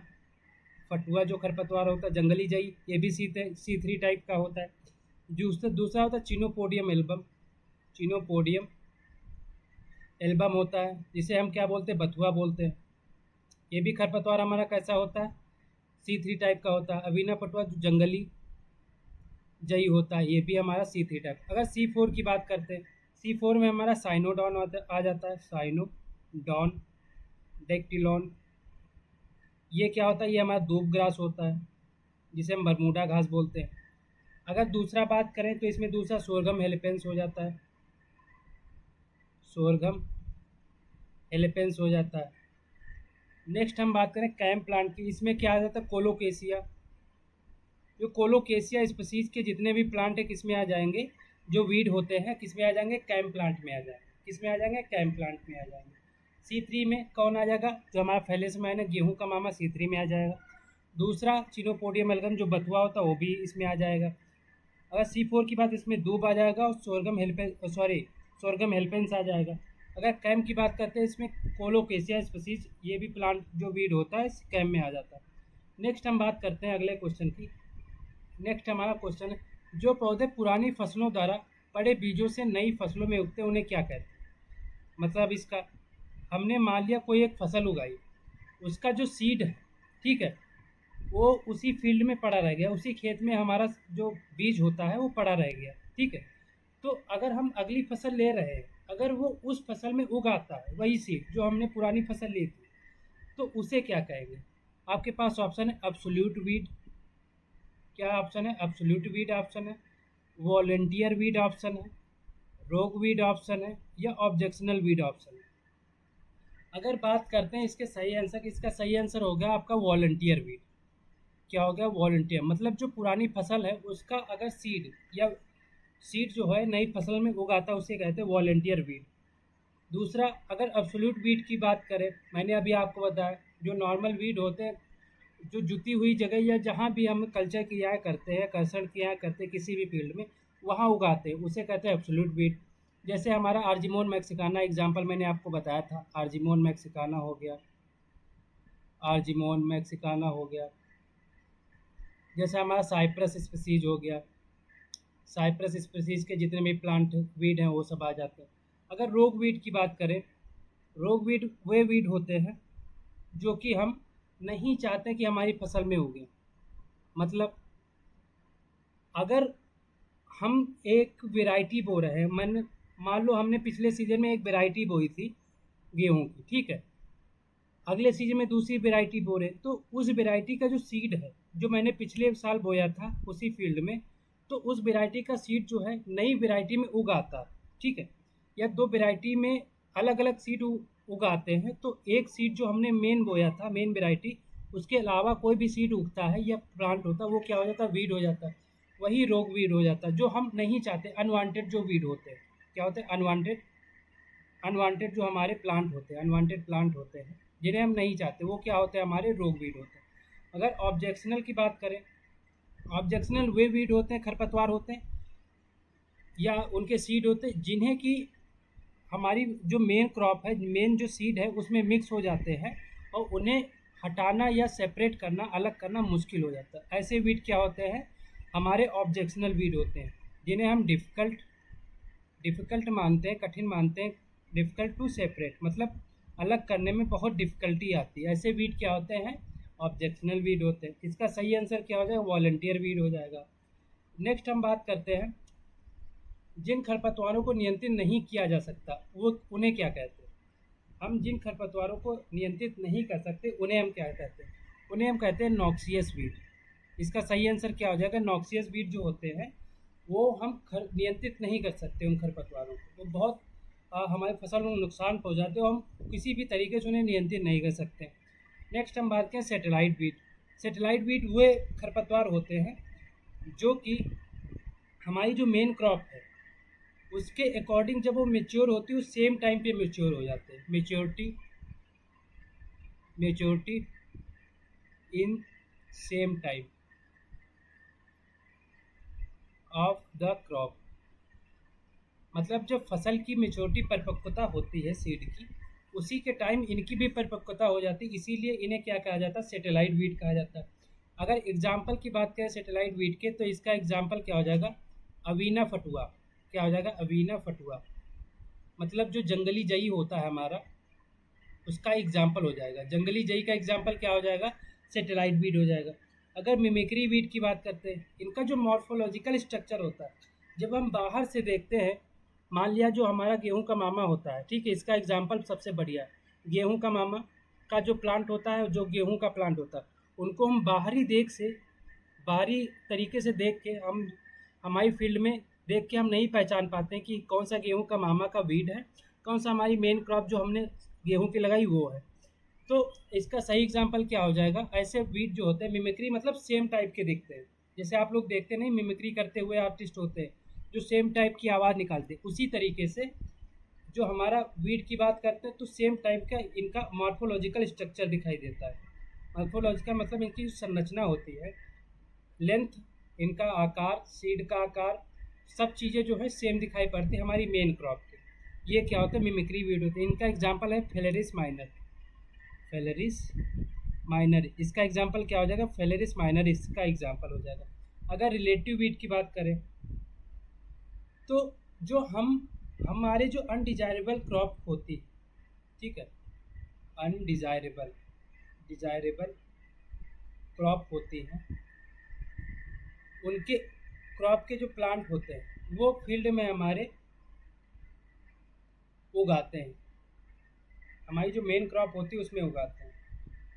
फटुआ जो खरपतवार होता है जंगली जई, ये भी C3 टाइप का होता है। दूसरा होता है चिनोपोडियम एल्बम, चिनोपोडियम एल्बम होता है, जिसे हम क्या बोलते हैं, बथुआ बोलते हैं। ये भी खरपतवार हमारा कैसा होता है, C3 टाइप का होता है। अवीना फटुआ जो जंगली जई होता है, ये भी हमारा C3 टाइप। अगर C4 की बात करते हैं, C4 में हमारा साइनोडॉन आ जाता है, साइनोडॉन डेक्टिलॉन। ये क्या होता है, ये हमारा दूब ग्रास होता है, जिसे हम बरमूडा घास बोलते हैं। अगर दूसरा बात करें तो इसमें दूसरा सोरगम हेलिपेंस हो जाता है, सोरगम हेलिपेंस हो जाता है। नेक्स्ट हम बात करें कैम्प प्लांट की, इसमें क्या आ जाता है, कोलोकेसिया। जो कोलोकेसिया स्पीसीज के जितने भी प्लांट है किस में आ जाएंगे, जो वीड होते हैं किस में आ जाएंगे, कैम्प प्लांट में आ जाएंगे। किस में आ जाएंगे, कैम्प प्लांट में आ जाएंगे। C3 में कौन आ जाएगा, जो हमारा फेलेरिस माइनर गेहूं का मामा C3 में आ जाएगा। दूसरा चिनोपोडियम एल्बम जो बथुआ होता है वो भी इसमें आ जाएगा। अगर C4 की बात, इसमें दूब आ जाएगा और सोरगम हेल्पेंस आ जाएगा। अगर कैम की बात करते हैं, इसमें कोलोकेसिया स्पीसीज, ये भी प्लांट जो वीड होता है इस कैम में आ जाता है। नेक्स्ट हम बात करते हैं अगले क्वेश्चन की। नेक्स्ट हमारा क्वेश्चन है, जो पौधे पुरानी फसलों द्वारा पड़े बीजों से नई फसलों में उगते हैं उन्हें क्या कहते हैं। मतलब इसका, हमने मान लिया कोई एक फसल उगाई, उसका जो सीड है, ठीक है, वो उसी फील्ड में पड़ा रह गया, उसी खेत में हमारा जो बीज होता है वो पड़ा रह गया, ठीक है। तो अगर हम अगली फसल ले रहे हैं, अगर वो उस फसल में उगाता है वही सीड जो हमने पुरानी फसल ली थी, तो उसे क्या कहेंगे। आपके पास ऑप्शन है एब्सोल्यूट वीड, क्या ऑप्शन है, एब्सोल्यूट वीड ऑप्शन है, वॉलंटियर वीड ऑप्शन है, रोग वीड ऑप्शन है, या ऑब्जेक्शनल वीड ऑप्शन है। अगर बात करते हैं इसके सही आंसर की, इसका सही आंसर हो गया आपका वॉलंटियर वीड। क्या हो गया, वॉलंटियर, मतलब जो पुरानी फसल है उसका अगर सीड जो है नई फसल में उगाता है उसे कहते हैं वॉलंटियर वीड। दूसरा, अगर एब्सोल्यूट वीड की बात करें, मैंने अभी आपको बताया जो नॉर्मल वीड होते हैं, जो जुती हुई जगह या जहाँ भी हम कल्चर किया करते हैं, कर्षण किया करते हैं किसी भी फील्ड में, वहाँ उगाते हैं, उसे कहते हैं एब्सोल्यूट वीड। जैसे हमारा आर्जिमोन मैक्सिकाना एग्जाम्पल मैंने आपको बताया था, आर्जिमोन मैक्सिकाना हो गया, आर्जिमोन मैक्सिकाना हो गया। जैसे हमारा साइप्रस स्पीसीज हो गया, साइप्रस स्पीसीज के जितने भी प्लांट वीड हैं वो सब आ जाते हैं। अगर रोग वीड की बात करें, रोग वीड वे वीड होते हैं जो कि हम नहीं चाहते कि हमारी फसल में उगे। मतलब अगर हम एक वैरायटी बो रहे हैं, मान लो हमने पिछले सीजन में एक वैरायटी बोई थी गेहूं की, ठीक है, अगले सीजन में दूसरी वैरायटी बो रहे, तो उस वैरायटी का जो सीड है जो मैंने पिछले साल बोया था उसी फील्ड में, तो उस वैरायटी का सीड जो है नई वैरायटी में उगाता, ठीक है, या दो वैरायटी में अलग अलग सीड उगाते हैं, तो एक सीड जो हमने मेन बोया था, मेन वैरायटी, उसके अलावा कोई भी सीड उगता है या प्लांट होता है, वो क्या हो जाता है, वीड हो जाता है। वही रोग वीड हो जाता है जो हम नहीं चाहते, अनवांटेड जो वीड होते हैं, क्या होते हैं, अनवांटेड जो हमारे प्लांट होते हैं, अनवांटेड प्लांट होते हैं जिन्हें हम नहीं चाहते, वो क्या होते हैं, हमारे रोग वीड होते हैं। अगर ऑब्जेक्शनल की बात करें, ऑब्जेक्शनल वे वीड होते हैं, खरपतवार होते हैं या उनके सीड होते हैं जिन्हें कि हमारी जो मेन क्रॉप है, मेन जो सीड है उसमें मिक्स हो जाते हैं और उन्हें हटाना या सेपरेट करना, अलग करना मुश्किल हो जाता है। ऐसे वीड क्या होते हैं, हमारे ऑब्जेक्शनल वीड होते हैं, जिन्हें हम डिफ़िकल्ट मानते हैं, कठिन मानते हैं, डिफ़िकल्ट टू सेपरेट, मतलब अलग करने में बहुत डिफ़िकल्टी आती है। ऐसे वीड क्या होते हैं, ऑब्जेक्शनल वीड होते हैं। इसका सही आंसर क्या हो जाएगा, वॉलंटियर वीड हो जाएगा। नेक्स्ट हम बात करते हैं जिन खरपतवारों को नियंत्रित नहीं किया जा सकता वो उन्हें क्या कहते हैं। हम जिन खरपतवारों को नियंत्रित नहीं कर सकते उन्हें हम क्या कहते हैं, उन्हें हम कहते हैं नॉक्सियस वीड। इसका सही आंसर क्या हो जाएगा, नॉक्सियस वीड जो होते हैं वो हम नियंत्रित नहीं कर सकते उन खरपतवारों को, वो बहुत हमारी फसल को नुकसान पहुंचाते हो, हम किसी भी तरीके से उन्हें नियंत्रित नहीं कर सकते। नेक्स्ट हम बात करें सैटेलाइट वीड। सैटेलाइट वीड वे खरपतवार होते हैं जो कि हमारी जो मेन क्रॉप है उसके अकॉर्डिंग जब वो मेच्योर होती है उस सेम टाइम पे मेच्योर हो जाते हैं। Maturity in same time of the crop, मतलब जब फसल की मेच्योरिटी परिपक्वता होती है सीड की, उसी के टाइम इनकी भी परिपक्वता हो जाती है, इसीलिए इन्हें क्या कहा जाता है, सैटेलाइट वीड कहा जाता है। अगर एग्जाम्पल की बात करें सैटेलाइट वीड के, तो इसका एग्जाम्पल क्या हो जाएगा, अवीना फटुआ। क्या हो जाएगा, अवीना फटुआ, मतलब जो जंगली जई होता है हमारा, उसका एग्जाम्पल हो जाएगा। जंगली जई का एग्जाम्पल क्या हो जाएगा, सैटेलाइट वीड हो जाएगा। अगर मिमिक्री वीड की बात करते हैं, इनका जो मॉर्फोलॉजिकल स्ट्रक्चर होता है, जब हम बाहर से देखते हैं, मान लिया जो हमारा गेहूं का मामा होता है, ठीक है, इसका एग्जाम्पल सबसे बढ़िया है। गेहूं का मामा का जो प्लांट होता है, जो गेहूं का प्लांट होता है, उनको हम बाहरी तरीके से देख के, हमारी फील्ड में देख के हम नहीं पहचान पाते हैं कि कौन सा गेहूं का मामा का वीड है, कौन सा हमारी मेन क्रॉप जो हमने गेहूं की लगाई वो है। तो इसका सही एग्जांपल क्या हो जाएगा, ऐसे वीड जो होते हैं, मिमिक्री मतलब सेम टाइप के दिखते हैं। जैसे आप लोग देखते नहीं, मिमिक्री करते हुए आर्टिस्ट होते हैं जो सेम टाइप की आवाज़ निकालते हैं, उसी तरीके से जो हमारा वीड की बात करते हैं तो सेम टाइप का इनका मॉर्फोलॉजिकल स्ट्रक्चर दिखाई देता है। मॉर्फोलॉजिकल मतलब इनकी जो संरचना होती है, लेंथ, इनका आकार, सीड का आकार, सब चीज़ें जो है सेम दिखाई पड़ती है हमारी मेन क्रॉप के। ये क्या होता है, मिमिक्री वीड होते हैं। इनका एग्जाम्पल है फेलेरिस माइनर। फेलेरिस माइनर, इसका एग्जाम्पल क्या हो जाएगा, फेलेरिस माइनर इसका एग्जाम्पल हो जाएगा। अगर रिलेटिव वीड की बात करें तो जो हमारे जो अनडिजायरेबल क्रॉप होती है, ठीक है, अनडिजायरेबल डिजायरेबल क्रॉप होती हैं, उनके क्रॉप के जो प्लांट होते हैं वो फील्ड में हमारे उगाते हैं, हमारी जो मेन क्रॉप होती है उसमें उगाते हैं।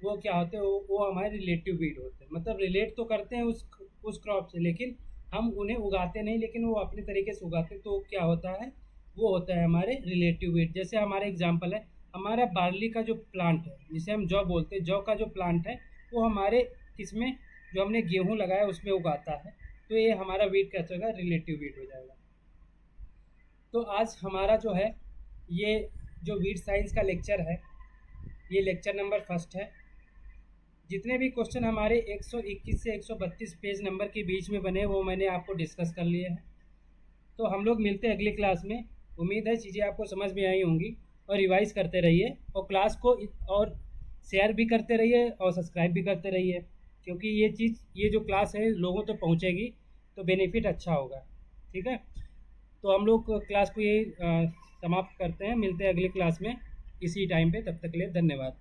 वो क्या होते हैं, वो हमारे रिलेटिव वीड होते हैं, मतलब रिलेट तो करते हैं उस क्रॉप से, लेकिन हम उन्हें उगाते नहीं, लेकिन वो अपने तरीके से उगाते हैं। तो क्या होता है, वो होता है हमारे रिलेटिव वीड। जैसे हमारे एग्जांपल है, हमारा बार्ली का जो प्लांट है, जिसे हम जौ बोलते हैं, जौ का जो प्लांट है वो हमारे किसमें, जो हमने गेहूँ लगाया उसमें उगाता है। तो ये हमारा वीड कैसे होगा, रिलेटिव वीड हो जाएगा। तो आज हमारा जो है ये जो वीड साइंस का लेक्चर है, ये लेक्चर नंबर 1 है। जितने भी क्वेश्चन हमारे 121 से 132 पेज नंबर के बीच में बने वो मैंने आपको डिस्कस कर लिए हैं। तो हम लोग मिलते हैं अगली क्लास में। उम्मीद है चीज़ें आपको समझ में आई होंगी, और रिवाइज करते रहिए, और क्लास को और शेयर भी करते रहिए और सब्सक्राइब भी करते रहिए, क्योंकि ये जो क्लास है लोगों तक पहुँचेगी तो बेनिफिट अच्छा होगा। ठीक है, तो हम लोग क्लास को यही समाप्त करते हैं। मिलते हैं अगली क्लास में इसी टाइम पे, तब तक के लिए धन्यवाद।